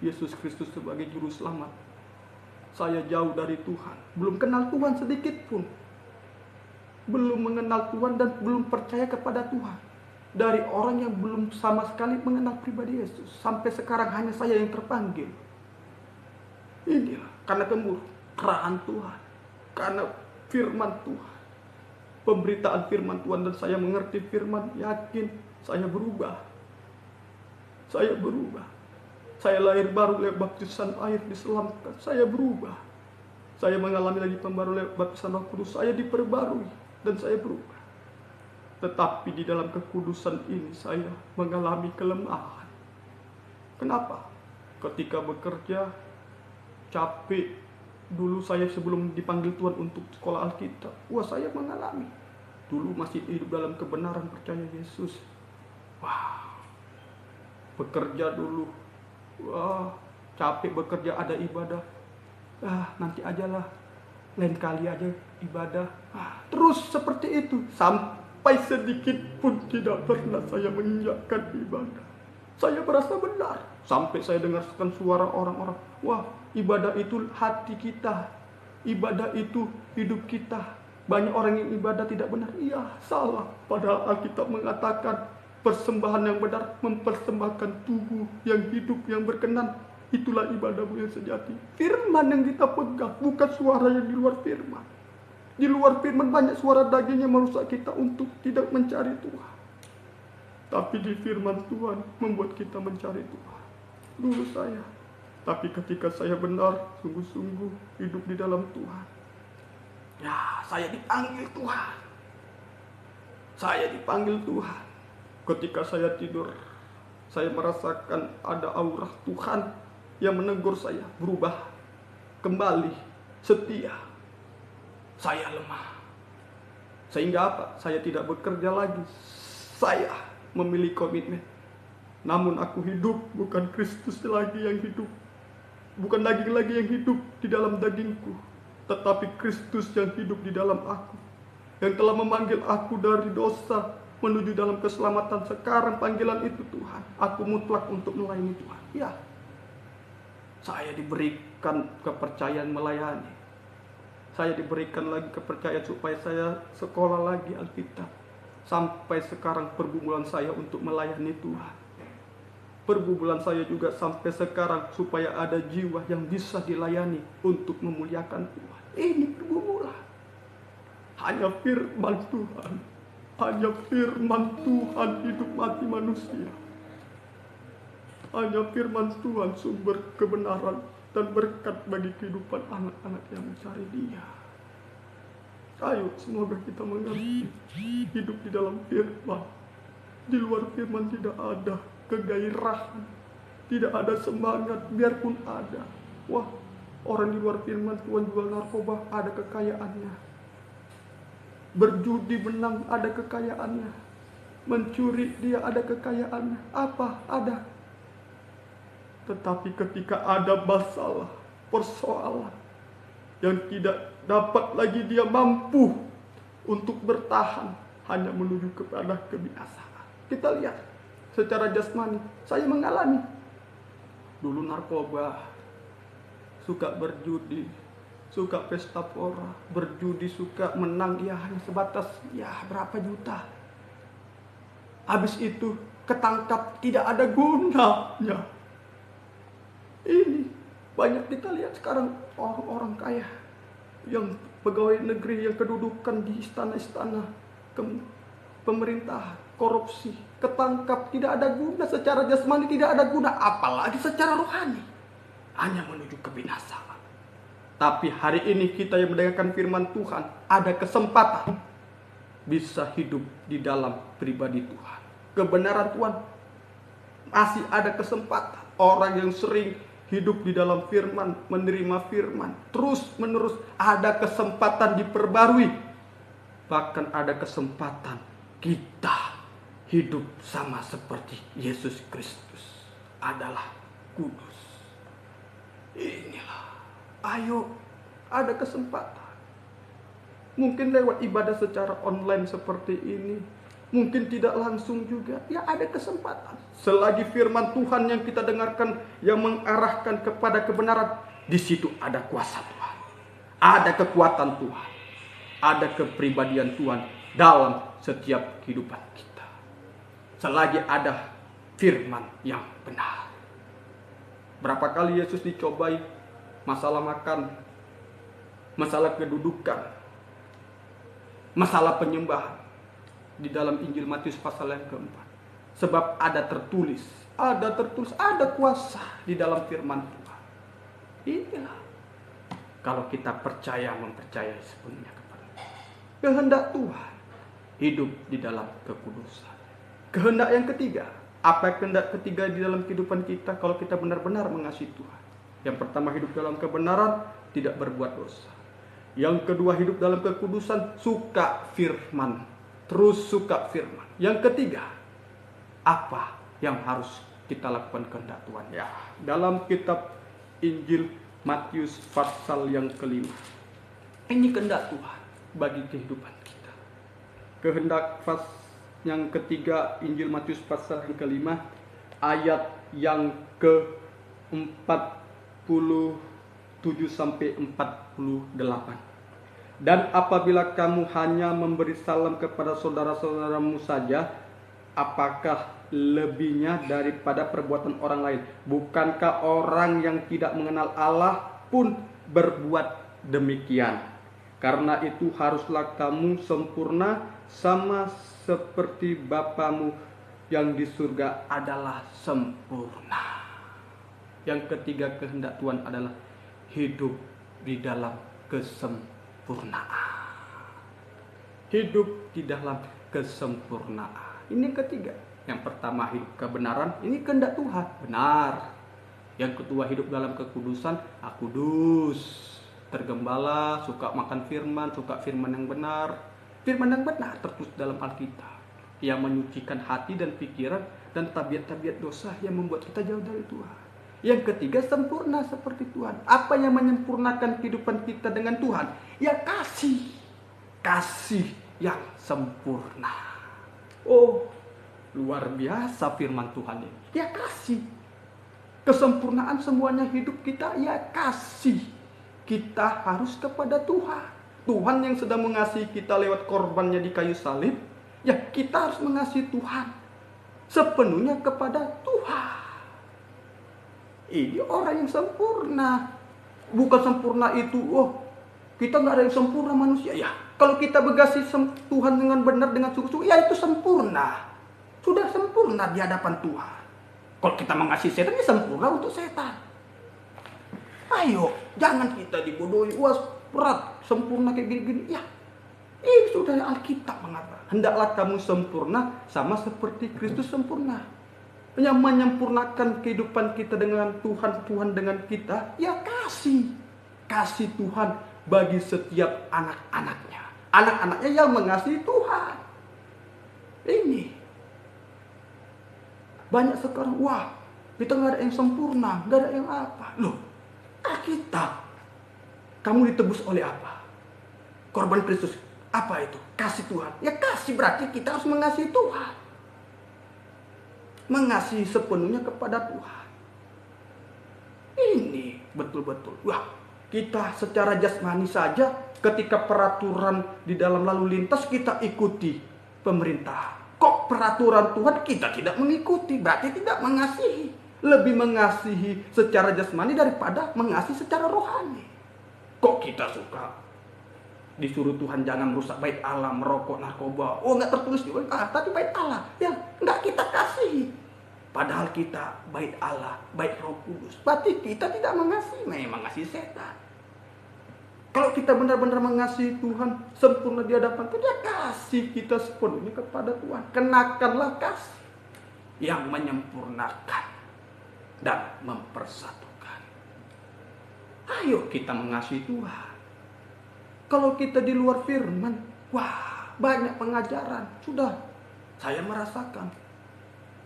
B: Yesus Kristus sebagai juru selamat, saya jauh dari Tuhan, belum kenal Tuhan sedikit pun, belum mengenal Tuhan dan belum percaya kepada Tuhan. Dari orang yang belum sama sekali mengenal pribadi Yesus, sampai sekarang hanya saya yang terpanggil. Inilah karena kemurahan Tuhan, karena firman Tuhan, pemberitaan firman Tuhan, dan saya mengerti firman, yakin saya berubah. Saya lahir baru lewat baptisan air, diselamatkan. Saya berubah. Saya mengalami lagi pembaruan lewat baptisan Roh Kudus. Saya diperbarui dan saya berubah. Tetapi di dalam kekudusan ini saya mengalami kelemahan. Kenapa? Ketika bekerja capek. Dulu saya sebelum dipanggil Tuhan untuk sekolah Alkitab, saya mengalami. Dulu masih hidup dalam kebenaran, percaya Yesus. Bekerja dulu. Capek bekerja, ada ibadah. Nanti ajalah. Lain kali aja ibadah. Terus seperti itu. Sampai sedikit pun tidak pernah saya menginjakkan ibadah. Saya merasa benar. Sampai saya dengarkan suara orang-orang. Ibadah itu hati kita. Ibadah itu hidup kita. Banyak orang yang ibadah tidak benar. Iya, salah. Padahal Alkitab mengatakan persembahan yang benar, mempersembahkan tubuh yang hidup, yang berkenan. Itulah ibadahmu yang sejati. Firman yang kita pegang, bukan suara yang di luar firman. Di luar firman banyak suara daging yang merusak kita untuk tidak mencari Tuhan. Tapi di firman Tuhan membuat kita mencari Tuhan. Dulu saya. Tapi ketika saya benar, sungguh-sungguh hidup di dalam Tuhan. Ya, saya dipanggil Tuhan. Saya dipanggil Tuhan. Ketika saya tidur, saya merasakan ada aura Tuhan yang menegur saya, berubah kembali, setia. Saya lemah. Sehingga apa? Saya tidak bekerja lagi. Saya memilih komitmen. Namun aku hidup, bukan Kristus lagi yang hidup. Bukan daging lagi yang hidup di dalam dagingku, tetapi Kristus yang hidup di dalam aku, yang telah memanggil aku dari dosa menuju dalam keselamatan. Sekarang panggilan itu Tuhan, aku mutlak untuk melayani Tuhan. Ya, saya diberikan kepercayaan melayani. Saya diberikan lagi kepercayaan supaya saya sekolah lagi Alkitab. Sampai sekarang pergumulan saya untuk melayani Tuhan. Pergumulan saya juga sampai sekarang supaya ada jiwa yang bisa dilayani untuk memuliakan Tuhan. Ini pergumulan. Hanya firman Tuhan. Hanya firman Tuhan hidup mati manusia. Hanya firman Tuhan sumber kebenaran dan berkat bagi kehidupan anak-anak yang mencari Dia. Ayo, semoga kita mengerti hidup di dalam firman. Di luar firman tidak ada kegairahan, tidak ada semangat, biarpun ada. Wah, orang di luar firman Tuhan jual narkoba, ada kekayaannya. Berjudi menang, ada kekayaannya. Mencuri, dia ada kekayaannya. Apa? Ada. Tetapi ketika ada masalah, persoalan yang tidak dapat lagi dia mampu untuk bertahan, hanya menuju kepada kebinasaan. Kita lihat secara jasmani, saya mengalami dulu narkoba, suka berjudi, suka pesta pora, berjudi, suka menang, ya hanya sebatas ya berapa juta. Habis itu ketangkap, tidak ada gunanya. Ini banyak kita lihat sekarang orang-orang kaya yang pegawai negeri yang kedudukan di istana-istana pemerintahan, korupsi, ketangkap, tidak ada guna secara jasmani, tidak ada guna, apalagi secara rohani, hanya menuju kebinasaan. Tapi hari ini kita yang mendengarkan firman Tuhan, ada kesempatan bisa hidup di dalam pribadi Tuhan. Kebenaran Tuhan masih ada kesempatan. Orang yang sering hidup di dalam firman, menerima firman, terus menerus ada kesempatan diperbarui. Bahkan ada kesempatan kita hidup sama seperti Yesus Kristus adalah kudus. Inilah, ayo, ada kesempatan. Mungkin lewat ibadah secara online seperti ini, mungkin tidak langsung juga, ya ada kesempatan. Selagi firman Tuhan yang kita dengarkan yang mengarahkan kepada kebenaran, di situ ada kuasa Tuhan, ada kekuatan Tuhan, ada kepribadian Tuhan dalam setiap kehidupan kita. Selagi ada firman yang benar. Berapa kali Yesus dicobai masalah makan, masalah kedudukan, masalah penyembahan di dalam Injil Matius pasal yang keempat. Sebab ada tertulis, ada kuasa di dalam firman Tuhan. Inilah kalau kita percaya, mempercayai sepenuhnya kepada kehendak Tuhan, hidup di dalam kekudusan. Kehendak yang ketiga, apa kehendak ketiga di dalam kehidupan kita kalau kita benar-benar mengasihi Tuhan? Yang pertama, hidup dalam kebenaran, tidak berbuat dosa. Yang kedua, hidup dalam kekudusan, suka firman, terus suka firman. Yang ketiga, apa yang harus kita lakukan kehendak Tuhan? Ya, dalam kitab Injil Matius pasal yang kelima, ini kehendak Tuhan bagi kehidupan kita. Kehendak yang ketiga, Injil Matius pasal yang kelima, ayat yang ke-47 sampai 48.
A: Dan apabila kamu hanya memberi salam kepada saudara-saudaramu saja, apakah lebihnya daripada perbuatan orang lain? Bukankah orang yang tidak mengenal Allah pun berbuat demikian? Karena itu haruslah kamu sempurna sama seperti Bapamu yang di surga adalah sempurna. Yang ketiga, kehendak Tuhan adalah hidup di dalam kesempurnaan. Hidup di dalam kesempurnaan. Ini yang ketiga. Yang pertama, hidup kebenaran. Ini kehendak Tuhan, benar. Yang kedua, hidup dalam kekudusan. Kudus, tergembala, suka makan firman, suka firman yang benar. Firman yang benar tertulis dalam Alkitab, yang menyucikan hati dan pikiran dan tabiat-tabiat dosa yang membuat kita jauh dari Tuhan. Yang ketiga, sempurna seperti Tuhan. Apa yang menyempurnakan kehidupan kita dengan Tuhan? Ya kasih. Kasih yang sempurna. Oh, luar biasa firman Tuhan ini. Ya kasih. Kesempurnaan semuanya hidup kita, ya kasih. Kita harus kepada Tuhan. Tuhan yang sedang mengasihi kita lewat korbannya di kayu salib. Ya, kita harus mengasihi Tuhan sepenuhnya kepada Tuhan. Ini orang yang sempurna. Bukan sempurna itu, kita nggak ada yang sempurna manusia. Ya, kalau kita mengasihi Tuhan dengan benar, dengan sungguh-sungguh, ya itu sempurna. Sudah sempurna di hadapan Tuhan. Kalau kita mengasihi setan, ya sempurna untuk setan. Ayo, jangan kita dibodohi. Wah, berat, sempurna kayak gini-gini. Ya, ini sudah Alkitab mengatakan. Hendaklah kamu sempurna sama seperti Kristus sempurna. Yang menyempurnakan kehidupan kita dengan Tuhan, Tuhan dengan kita, ya kasih. Kasih Tuhan bagi setiap anak-anaknya. Anak-anaknya yang mengasihi Tuhan. Ini. Banyak sekarang, kita nggak ada yang sempurna, nggak ada yang apa. Loh, Alkitab. Kamu ditebus oleh apa? Korban Kristus. Apa itu? Kasih Tuhan. Ya kasih berarti kita harus mengasihi Tuhan. Mengasihi sepenuhnya kepada Tuhan. Ini betul-betul. Kita secara jasmani saja ketika peraturan di dalam lalu lintas kita ikuti pemerintah. Kok peraturan Tuhan kita tidak mengikuti? Berarti tidak mengasihi. Lebih mengasihi secara jasmani daripada mengasihi secara rohani. Kok kita suka disuruh Tuhan jangan merusak bait Allah, merokok, narkoba. Nggak tertulis di tadi bait Allah. Ya, nggak kita kasih. Padahal kita bait Allah, bait Roh Kudus. Berarti kita tidak mengasihi, memang mengasihi setan. Kalau kita benar-benar mengasihi Tuhan, sempurna di hadapan Tuhan, dia kasih kita sepenuhnya kepada Tuhan. Kenakanlah kasih yang menyempurnakan dan mempersatukan. Ayo kita mengasihi Tuhan. Kalau kita di luar firman, banyak pengajaran. Sudah, saya merasakan.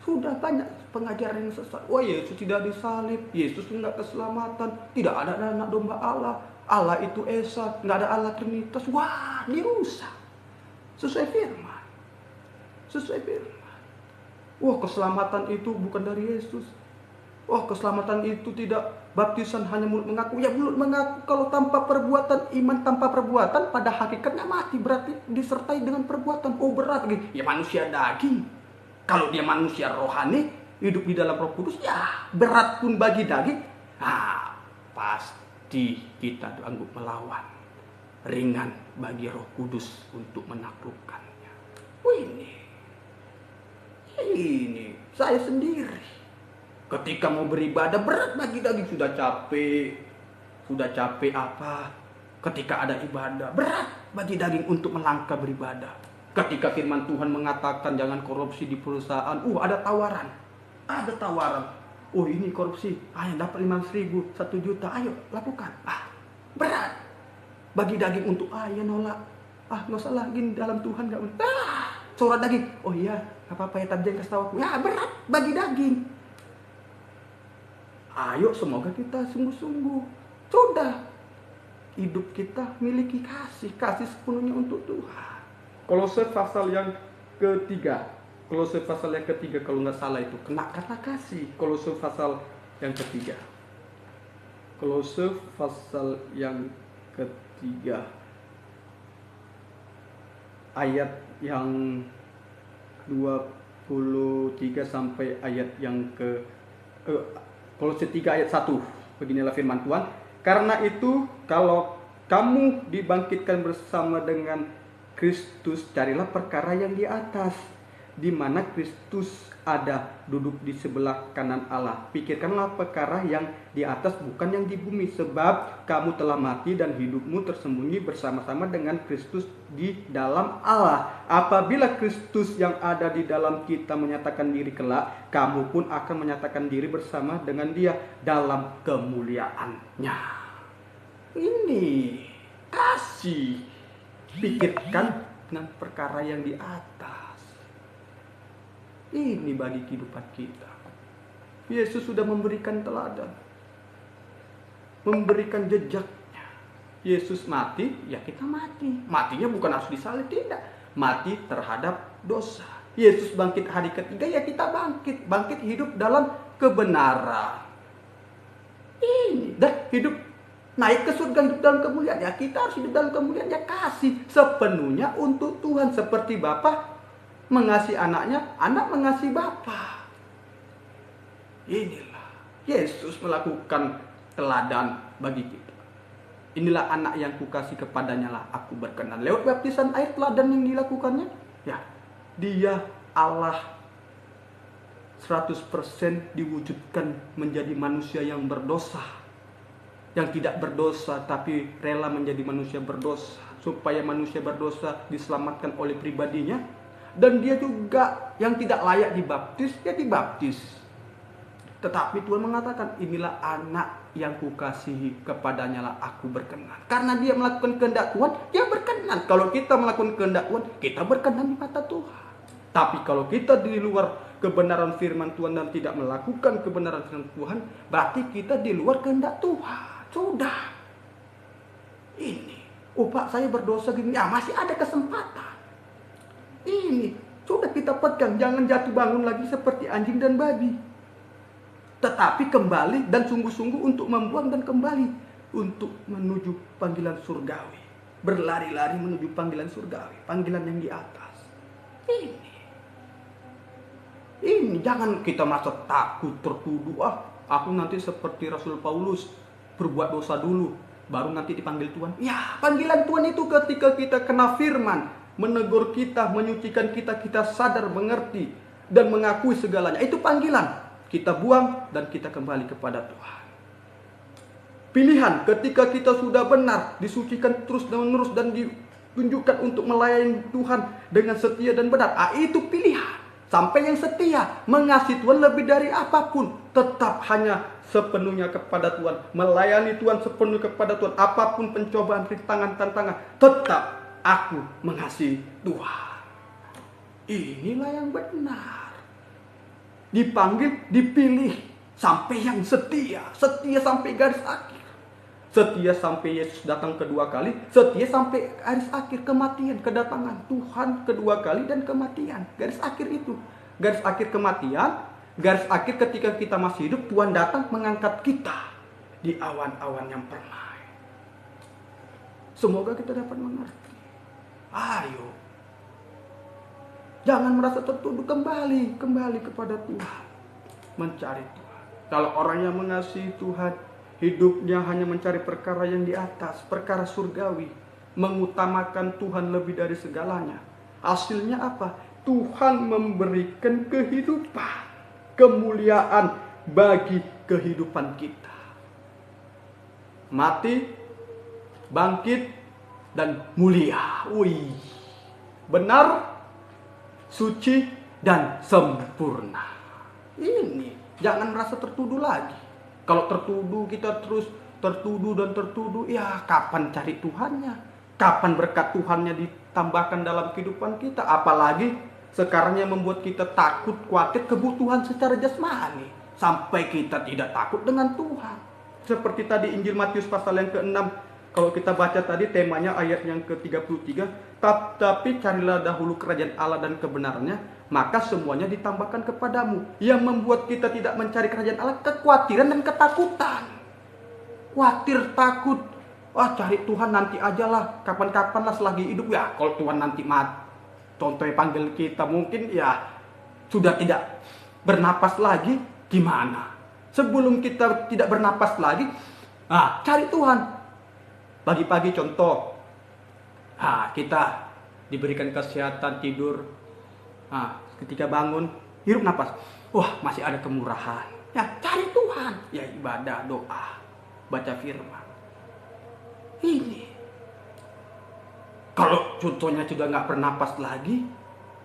A: Sudah banyak pengajaran yang sesat. Yesus tidak disalib. Yesus enggak keselamatan. Tidak ada anak domba Allah. Allah itu Esa. Enggak ada Allah Trinitas. Dirusak. Sesuai firman. Keselamatan itu bukan dari Yesus. Keselamatan itu tidak baptisan hanya mulut mengaku. Ya, mulut mengaku kalau tanpa perbuatan, iman tanpa perbuatan, pada hakikatnya mati. Berarti disertai dengan perbuatan. Berat gitu. Ya, manusia daging. Kalau dia manusia rohani, hidup di dalam Roh Kudus, ya berat pun bagi daging. Pasti kita sanggup melawan. Ringan bagi Roh Kudus untuk menaklukkannya. Ini saya sendiri. Ketika mau beribadah, berat bagi daging. Sudah capek apa? Ketika ada ibadah, berat bagi daging untuk melangkah beribadah. Ketika firman Tuhan mengatakan jangan korupsi di perusahaan, ada tawaran. Ini korupsi, yang dapat 500.000, 1 juta, ayo lakukan. Berat bagi daging untuk ya nolak. Nggak usah lagi dalam Tuhan nggak. Suara daging. Iya, nggak apa-apa ya, tapi jangan kasih tahu aku. Ya berat bagi daging. Ayo semoga kita sungguh-sungguh. Sudah hidup kita miliki kasih sepenuhnya untuk Tuhan. Kolose pasal yang ketiga kalau nggak salah itu, kenakanlah kasih. Kolose pasal yang ketiga.
B: ayat yang 23 sampai ayat yang ke Kolose 3 ayat 1. Beginilah firman Tuhan. Karena itu kalau kamu dibangkitkan bersama dengan Kristus, carilah perkara yang di atas, di mana Kristus ada duduk di sebelah kanan Allah. Pikirkanlah perkara yang di atas, bukan yang di bumi, sebab kamu telah mati dan hidupmu tersembunyi bersama-sama dengan Kristus di dalam Allah. Apabila Kristus yang ada di dalam kita menyatakan diri kelak, kamu pun akan menyatakan diri bersama dengan Dia dalam kemuliaannya. Ini kasih. Pikirkan dengan perkara yang di atas. Ini bagi kehidupan kita. Yesus sudah memberikan teladan, memberikan jejaknya. Yesus mati, ya kita mati. Matinya bukan harus disalib, tidak. Mati terhadap dosa. Yesus bangkit hari ketiga, ya kita bangkit. Bangkit hidup dalam kebenaran. Ini, dan hidup naik ke surga, hidup dalam kemuliaan. Ya kita harus hidup dalam kemuliaan, ya kasih sepenuhnya untuk Tuhan. Seperti Bapa mengasihi anaknya, anak mengasihi Bapa. Inilah Yesus melakukan teladan bagi kita. Inilah anak yang kukasih, kepadanya lah aku berkenan. Lewat baptisan air, teladan yang dilakukannya, ya Dia Allah 100% diwujudkan menjadi manusia yang berdosa, yang tidak berdosa tapi rela menjadi manusia berdosa, supaya manusia berdosa diselamatkan oleh pribadinya. Dan Dia juga yang tidak layak dibaptis, ya dibaptis. Tetapi Tuhan mengatakan, inilah anak yang kukasihi, kepadanya lah aku berkenan. Karena Dia melakukan kehendak Tuhan, Dia berkenan. Kalau kita melakukan kehendak Tuhan, kita berkenan di mata Tuhan. Tapi kalau kita di luar kebenaran firman Tuhan dan tidak melakukan kebenaran firman Tuhan, berarti kita di luar kehendak Tuhan. Sudah. Ini, Pak saya berdosa gini, ya masih ada kesempatan. Ini sudah kita pegang, jangan jatuh bangun lagi seperti anjing dan babi. Tetapi kembali dan sungguh-sungguh untuk membuang dan kembali untuk menuju panggilan surgawi. Berlari-lari menuju panggilan surgawi, panggilan yang di atas. Ini jangan kita merasa takut tertuduh. Aku nanti seperti Rasul Paulus, berbuat dosa dulu, baru nanti dipanggil Tuhan. Ya, panggilan Tuhan itu ketika kita kena firman, menegur kita, menyucikan kita, kita sadar, mengerti, dan mengakui segalanya. Itu panggilan. Kita buang dan kita kembali kepada Tuhan. Pilihan ketika kita sudah benar, disucikan terus dan menerus dan ditunjukkan untuk melayani Tuhan dengan setia dan benar. Itu pilihan. Sampai yang setia, mengasihi Tuhan lebih dari apapun, tetap hanya sepenuhnya kepada Tuhan, melayani Tuhan sepenuhnya kepada Tuhan. Apapun pencobaan, rintangan, tantangan, tetap aku mengasihi Tuhan. Inilah yang benar. Dipanggil, dipilih, sampai yang setia. Setia sampai garis akhir. Setia sampai Yesus datang kedua kali. Setia sampai garis akhir, kematian, kedatangan Tuhan kedua kali dan kematian. Garis akhir itu. Garis akhir kematian. Garis akhir ketika kita masih hidup, Tuhan datang mengangkat kita di awan-awan yang permai. Semoga kita dapat mengerti. Ayo. Jangan merasa tertuduh, kembali kepada Tuhan. Mencari Tuhan. Kalau orang yang mengasihi Tuhan, hidupnya hanya mencari perkara yang di atas, perkara surgawi, mengutamakan Tuhan lebih dari segalanya. Hasilnya apa? Tuhan memberikan kehidupan, kemuliaan bagi kehidupan kita. Mati, bangkit, dan mulia. Benar, suci, dan sempurna. Ini, jangan merasa tertuduh lagi. Kalau tertuduh, kita terus tertuduh dan tertuduh, ya kapan cari Tuhannya? Kapan berkat Tuhannya ditambahkan dalam kehidupan kita? Apalagi sekarang yang membuat kita takut, khawatir, kebutuhan secara jasmani. Sampai kita tidak takut dengan Tuhan. Seperti tadi Injil Matius pasal yang ke-6. Kalau kita baca tadi temanya ayat yang ke-33. Tapi carilah dahulu kerajaan Allah dan kebenarannya, maka semuanya ditambahkan kepadamu. Yang membuat kita tidak mencari kerajaan Allah, kekhawatiran dan ketakutan. Khawatir, takut. Cari Tuhan nanti aja lah, kapan-kapan lah selagi hidup. Ya kalau Tuhan nanti Contohnya panggil kita mungkin ya sudah tidak bernapas lagi, gimana? Sebelum kita tidak bernapas lagi, cari Tuhan. Pagi-pagi contoh, kita diberikan kesehatan tidur, ketika bangun, hirup napas, wah masih ada kemurahan. Ya cari Tuhan, ya ibadah, doa, baca firman. Ini kalau contohnya sudah nggak bernapas lagi,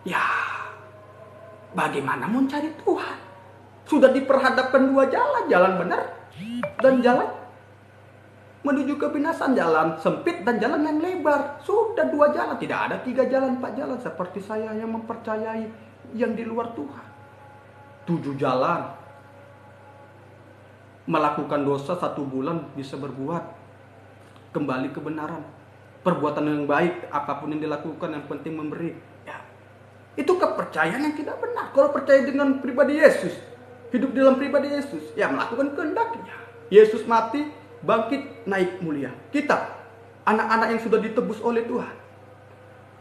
B: ya bagaimana mau cari Tuhan? Sudah diperhadapkan dua jalan, jalan benar dan jalan menuju kebinasan, jalan sempit dan jalan yang lebar. Sudah dua jalan, tidak ada 3 jalan, 4 jalan seperti saya yang mempercayai yang di luar Tuhan. 7 jalan. Melakukan dosa 1 bulan bisa berbuat kembali kebenaran. Perbuatan yang baik, apapun yang dilakukan, yang penting memberi. Ya, itu kepercayaan yang tidak benar. Kalau percaya dengan pribadi Yesus, hidup dalam pribadi Yesus, ya melakukan kehendaknya. Yesus mati, bangkit, naik mulia. Kita, anak-anak yang sudah ditebus oleh Tuhan,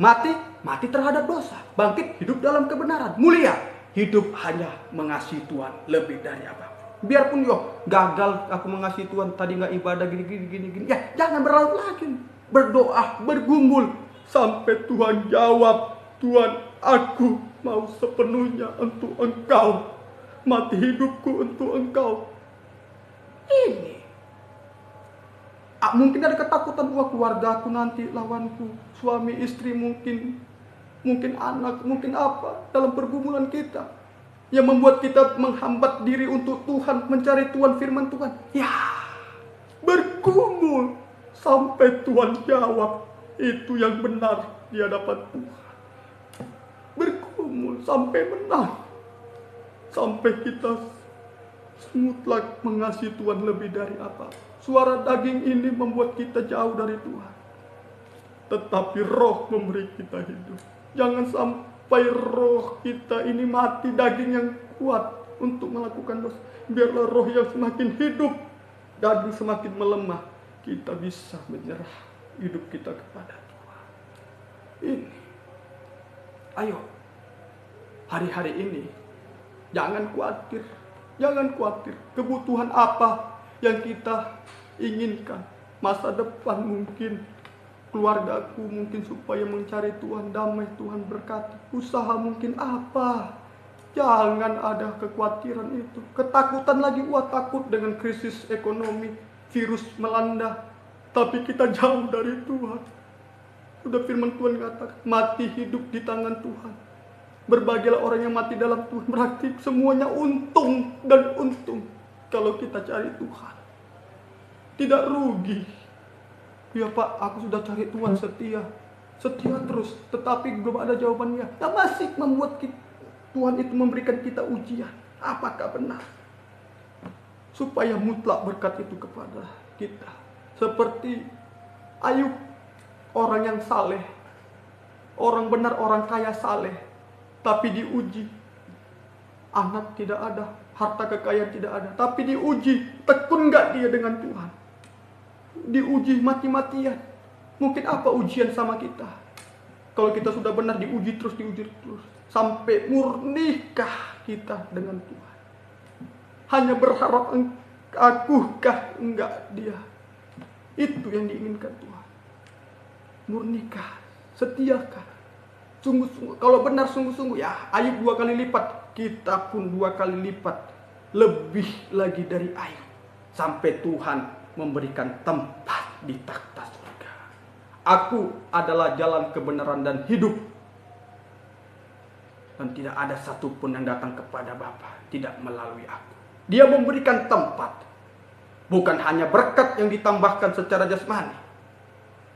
B: mati terhadap dosa, bangkit, hidup dalam kebenaran, mulia. Hidup hanya mengasihi Tuhan lebih dari apa. Biarpun gagal aku mengasihi Tuhan, tadi nggak ibadah gini, ya jangan berlarut lagi. Berdoa, bergumul sampai Tuhan jawab, Tuhan, aku mau sepenuhnya untuk Engkau, mati hidupku untuk Engkau. Ini mungkin ada ketakutan, keluarga aku nanti lawanku, suami istri, mungkin anak, mungkin apa dalam pergumulan kita yang membuat kita menghambat diri untuk Tuhan, mencari Tuhan, firman Tuhan. Ya, bergumul sampai Tuhan jawab, itu yang benar di hadapan Tuhan. Bergumul sampai menang, sampai kita mutlak mengasihi Tuhan lebih dari apa. Suara daging ini membuat kita jauh dari Tuhan, tetapi roh memberi kita hidup. Jangan sampai roh kita ini mati, daging yang kuat untuk melakukan dosa. Biarlah roh yang semakin hidup, daging semakin melemah, kita bisa menyerah hidup kita kepada Tuhan. Ini, ayo, hari-hari ini jangan khawatir. Kebutuhan apa yang kita inginkan, masa depan mungkin, keluargaku mungkin supaya mencari Tuhan, damai Tuhan berkati, usaha mungkin apa. Jangan ada kekhawatiran itu, ketakutan lagi. Takut dengan krisis ekonomi, virus melanda, tapi kita jauh dari Tuhan. Sudah firman Tuhan katakan, mati hidup di tangan Tuhan. Berbahagialah orang yang mati dalam Tuhan. Berarti semuanya untung dan untung kalau kita cari Tuhan. Tidak rugi. Ya Pak, aku sudah cari Tuhan setia terus, tetapi belum ada jawabannya. Nah, masih membuat Tuhan itu memberikan kita ujian. Apakah benar? Supaya mutlak berkat itu kepada kita. Seperti Ayub, orang yang saleh, orang benar, orang kaya saleh, tapi diuji. Anak tidak ada, harta kekayaan tidak ada, tapi diuji. Tekun gak dia dengan Tuhan? Diuji mati-matian. Mungkin apa ujian sama kita? Kalau kita sudah benar, diuji terus. Sampai murnikah kita dengan Tuhan? Hanya berharap akukah enggak dia? Itu yang diinginkan Tuhan. Murnikah? Setiakah? Sungguh-sungguh, kalau benar sungguh-sungguh, ya Ayub 2 kali lipat, kita pun 2 kali lipat, lebih lagi dari Ayub, sampai Tuhan memberikan tempat di takhta surga. Aku adalah jalan kebenaran dan hidup, dan tidak ada satupun yang datang kepada Bapa tidak melalui aku. Dia memberikan tempat, bukan hanya berkat yang ditambahkan secara jasmani.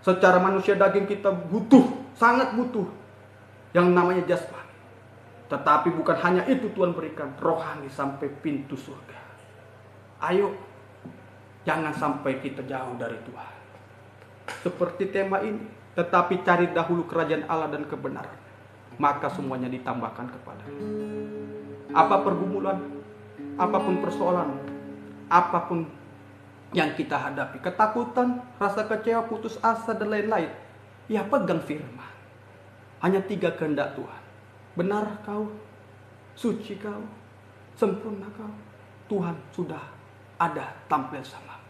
B: Secara manusia daging kita butuh, sangat butuh yang namanya jasmani. Tetapi bukan hanya itu Tuhan berikan, rohani sampai pintu surga. Ayo, jangan sampai kita jauh dari Tuhan. Seperti tema ini, tetapi cari dahulu kerajaan Allah dan kebenaran, maka semuanya ditambahkan kepada kita. Apa pergumulan, apapun persoalan, apapun yang kita hadapi, ketakutan, rasa kecewa, putus asa, dan lain-lain, ya pegang firman. Hanya 3 kehendak Tuhan. Benar kau, suci kau, sempurna kau. Tuhan sudah ada tampil sama.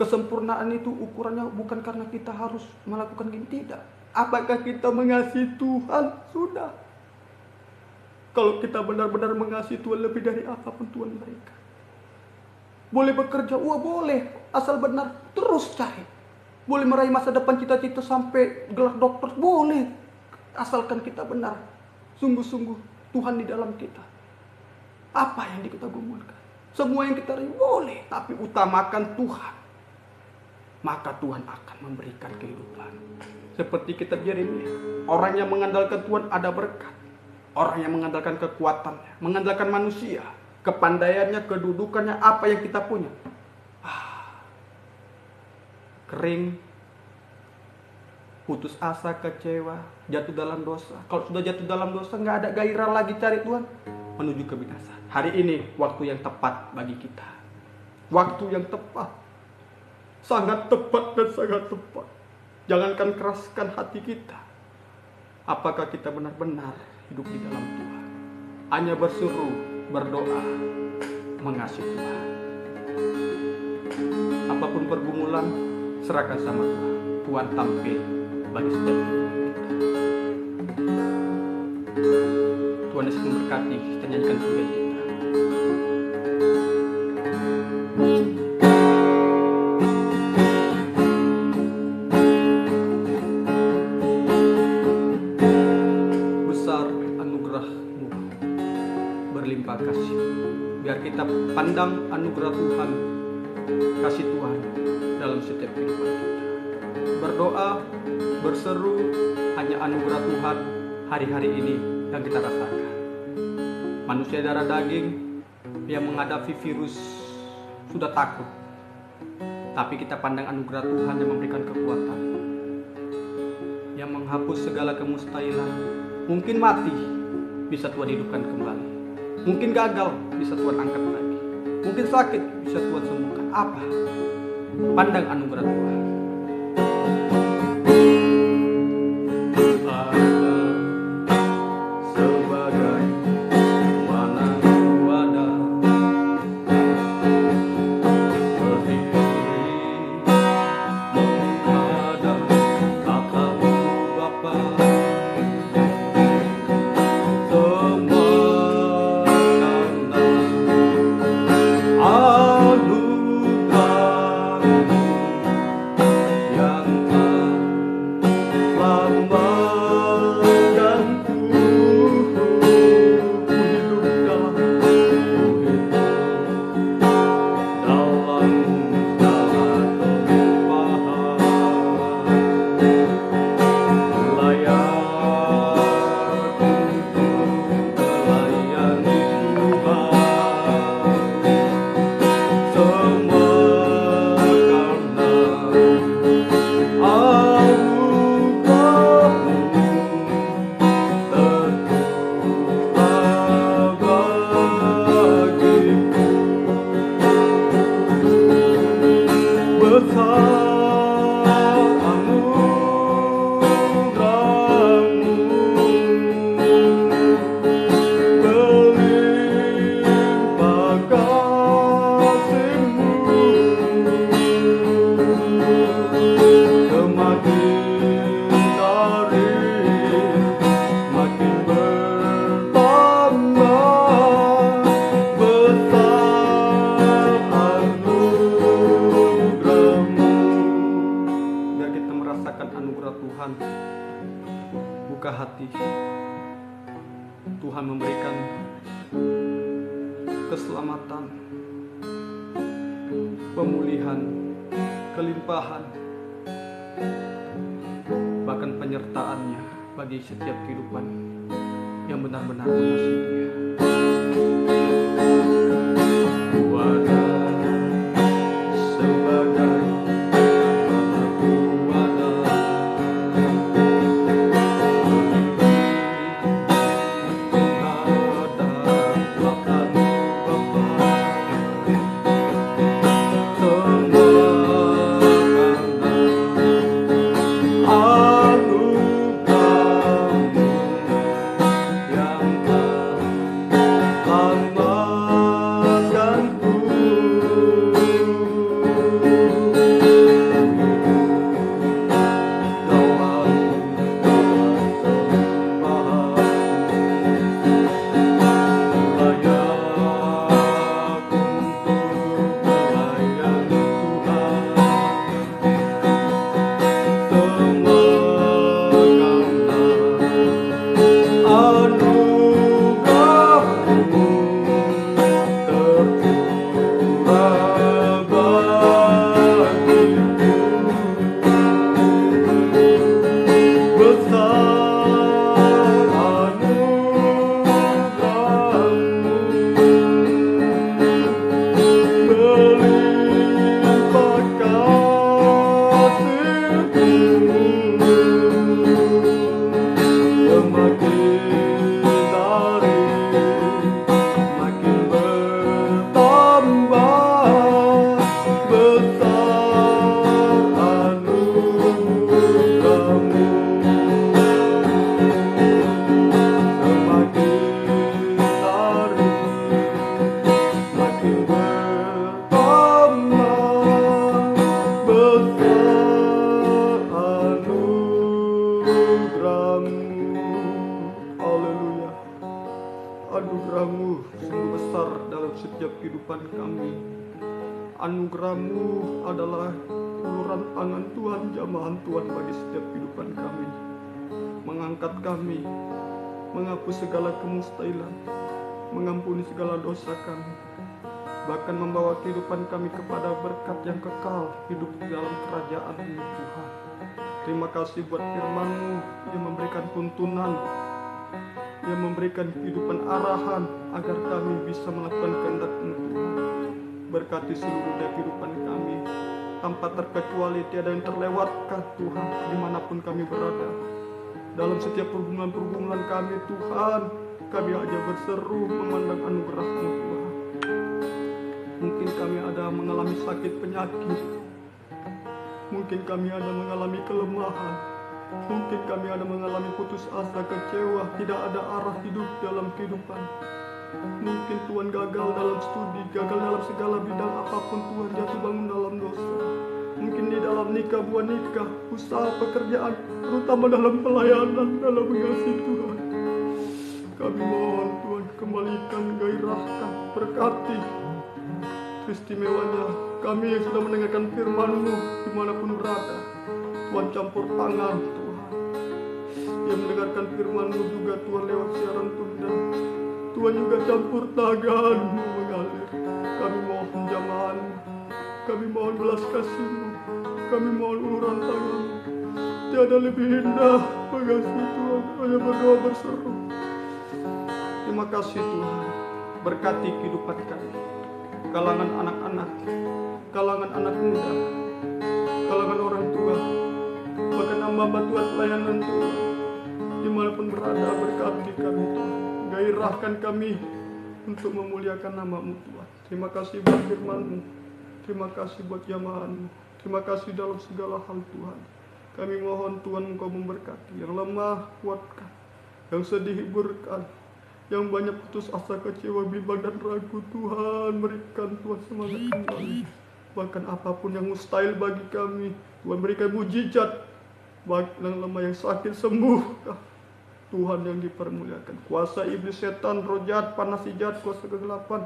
B: Kesempurnaan itu ukurannya bukan karena kita harus melakukan gini, tidak. Apakah kita mengasihi Tuhan? Sudah. Kalau kita benar-benar mengasihi Tuhan lebih dari apapun Tuhan berikan. Boleh bekerja, wah boleh. Asal benar, terus cari. Boleh meraih masa depan cita-cita sampai gelar dokter, boleh. Asalkan kita benar. Sungguh-sungguh Tuhan di dalam kita. Apa yang kita gumulkan? Semua yang kita raih boleh. Tapi utamakan Tuhan. Maka Tuhan akan memberikan kehidupan. Seperti kita Yeremia. Orang yang mengandalkan Tuhan ada berkat. Orang yang mengandalkan kekuatannya, mengandalkan manusia, kepandaiannya, kedudukannya, apa yang kita punya. Kering, putus asa, kecewa, jatuh dalam dosa. Kalau sudah jatuh dalam dosa, nggak ada gairah lagi cari Tuhan, menuju kebinasaan. Hari ini waktu yang tepat bagi kita. Waktu yang tepat. Sangat tepat dan sangat tepat. Jangankan keraskan hati kita. Apakah kita benar-benar hidup di dalam Tuhan? Hanya berseru, berdoa, mengasihi Tuhan. Apapun pergumulan, serahkan sama Tuhan. Tuhan tampil bagi setiap kehidupan kita. Tuhan Yesus memberkati. Kita nyanyikan pujian kita. Berlimpah kasih. Biar kita pandang anugerah Tuhan, kasih Tuhan dalam setiap kehidupan kita. Berdoa, berseru, hanya anugerah Tuhan hari-hari ini yang kita rasakan. Manusia darah daging yang menghadapi virus sudah takut. Tapi kita pandang anugerah Tuhan yang memberikan kekuatan, yang menghapus segala kemustahilan. Mungkin mati, bisa Tuhan hidupkan kembali. Mungkin gagal, bisa Tuhan angkat lagi. Mungkin sakit, bisa Tuhan sembuhkan. Apa? Pandang anugerah Tuhan. Tuhan memberikan keselamatan, pemulihan, kelimpahan, bahkan penyertaannya bagi setiap kehidupan yang benar-benar mengasihi Dia.
A: anugerah-Mu sungguh besar dalam setiap kehidupan kami. Anugerah-Mu adalah uluran tangan Tuhan, jamahan Tuhan bagi setiap kehidupan kami. Mengangkat kami, menghapus segala kemustahilan, mengampuni segala dosa kami, bahkan membawa kehidupan kami kepada berkat yang kekal, hidup di dalam kerajaan-Mu Tuhan. Terima kasih buat firman-Mu yang memberikan tuntunan, yang memberikan kehidupan arahan agar kami bisa melakukan kehendak-Mu Tuhan. Berkati seluruh kehidupan kami, tanpa terkecuali tiada yang terlewatkan Tuhan, dimanapun kami berada. Dalam setiap pergumulan-pergumulan kami Tuhan, kami hanya berseru memandang anugerah-Mu Tuhan. Mungkin kami ada mengalami sakit penyakit, mungkin kami ada mengalami kelemahan, mungkin kami ada mengalami putus asa, kecewa, tidak ada arah hidup dalam kehidupan. Mungkin Tuhan gagal dalam studi, gagal dalam segala bidang apapun Tuhan, jatuh bangun dalam dosa. Mungkin di dalam nikah, buah nikah, usaha, pekerjaan, terutama dalam pelayanan, dalam mengasihi Tuhan. Kami mohon Tuhan, kembalikan, gairahkan, berkati. Istimewanya kami yang sudah mendengarkan firman-Mu dimanapun berada, Tuhan campur tangan Tuhan. Yang mendengarkan firman-Mu juga Tuhan lewat siaran tunda, Tuhan juga campur tangan-Mu mengalir. Kami mohon jamahan-Mu, kami mohon belas kasih-Mu, kami mohon uluran tangan-Mu. Tiada lebih indah mengasihi Tuhan, hanya berdoa berseru. Terima kasih Tuhan, berkati kehidupan kami, kalangan anak-anak, kalangan anak muda, kalangan orang tua, bahkan hamba Tuhan pelayanan Tuhan, dimanapun berada, berkati kami Tuhan, gairahkan kami untuk memuliakan nama-Mu Tuhan. Terima kasih buat firman-Mu, terima kasih buat jamahan-Mu, terima kasih dalam segala hal Tuhan. Kami mohon Tuhan Engkau memberkati, yang lemah kuatkan, yang sedih hiburkan, yang banyak putus asa, kecewa, bimbang dan ragu, Tuhan berikan Tuhan semangat kembali. Bahkan apapun yang mustahil bagi kami, Tuhan berikan mujizat. Bagi yang lemah, yang sakit, sembuh. Tuhan yang dipermuliakan. Kuasa iblis, setan, roh jahat, panas jahat, kuasa kegelapan,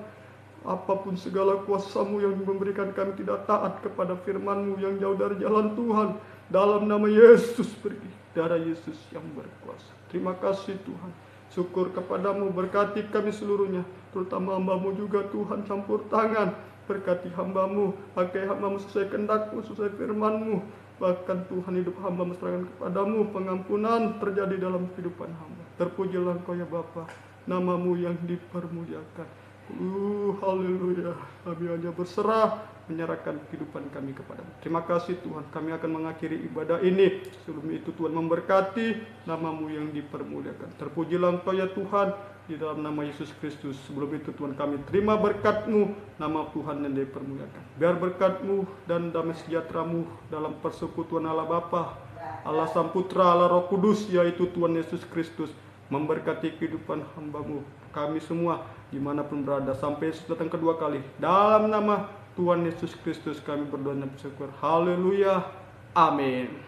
A: apapun segala kuasa-Mu yang memberikan kami tidak taat kepada firman-Mu, yang jauh dari jalan Tuhan, dalam nama Yesus pergi. Darah Yesus yang berkuasa. Terima kasih Tuhan. Syukur kepadamu, berkati kami seluruhnya, terutama hamba-Mu juga Tuhan, campur tangan, berkati hamba-Mu, pakai hamba-Mu sesuai kehendak-Mu, sesuai firman-Mu, bahkan Tuhan hidup hamba-Mu serahkan kepadamu, pengampunan terjadi dalam kehidupan hamba. Terpujilah Engkau ya Bapa, nama-Mu yang dipermuliakan. Haleluya, kami hanya berserah, menyerahkan kehidupan kami kepadamu. Terima kasih Tuhan, kami akan mengakhiri ibadah ini. Sebelum itu Tuhan memberkati, nama-Mu yang dipermuliakan. Terpujilah Engkau ya Tuhan, di dalam nama Yesus Kristus. Sebelum itu Tuhan, kami terima berkat-Mu, nama Tuhan yang dipermuliakan. Biar berkat-Mu dan damai sejahtera-Mu dalam persekutuan Allah Bapa, Allah Sang Putra, Allah Roh Kudus, yaitu Tuhan Yesus Kristus, memberkati kehidupan hamba-Mu, kami semua dimanapun berada, sampai Yesus datang kedua kali. Dalam nama Tuhan Yesus Kristus kami berdoa dan bersyukur. Haleluya. Amin.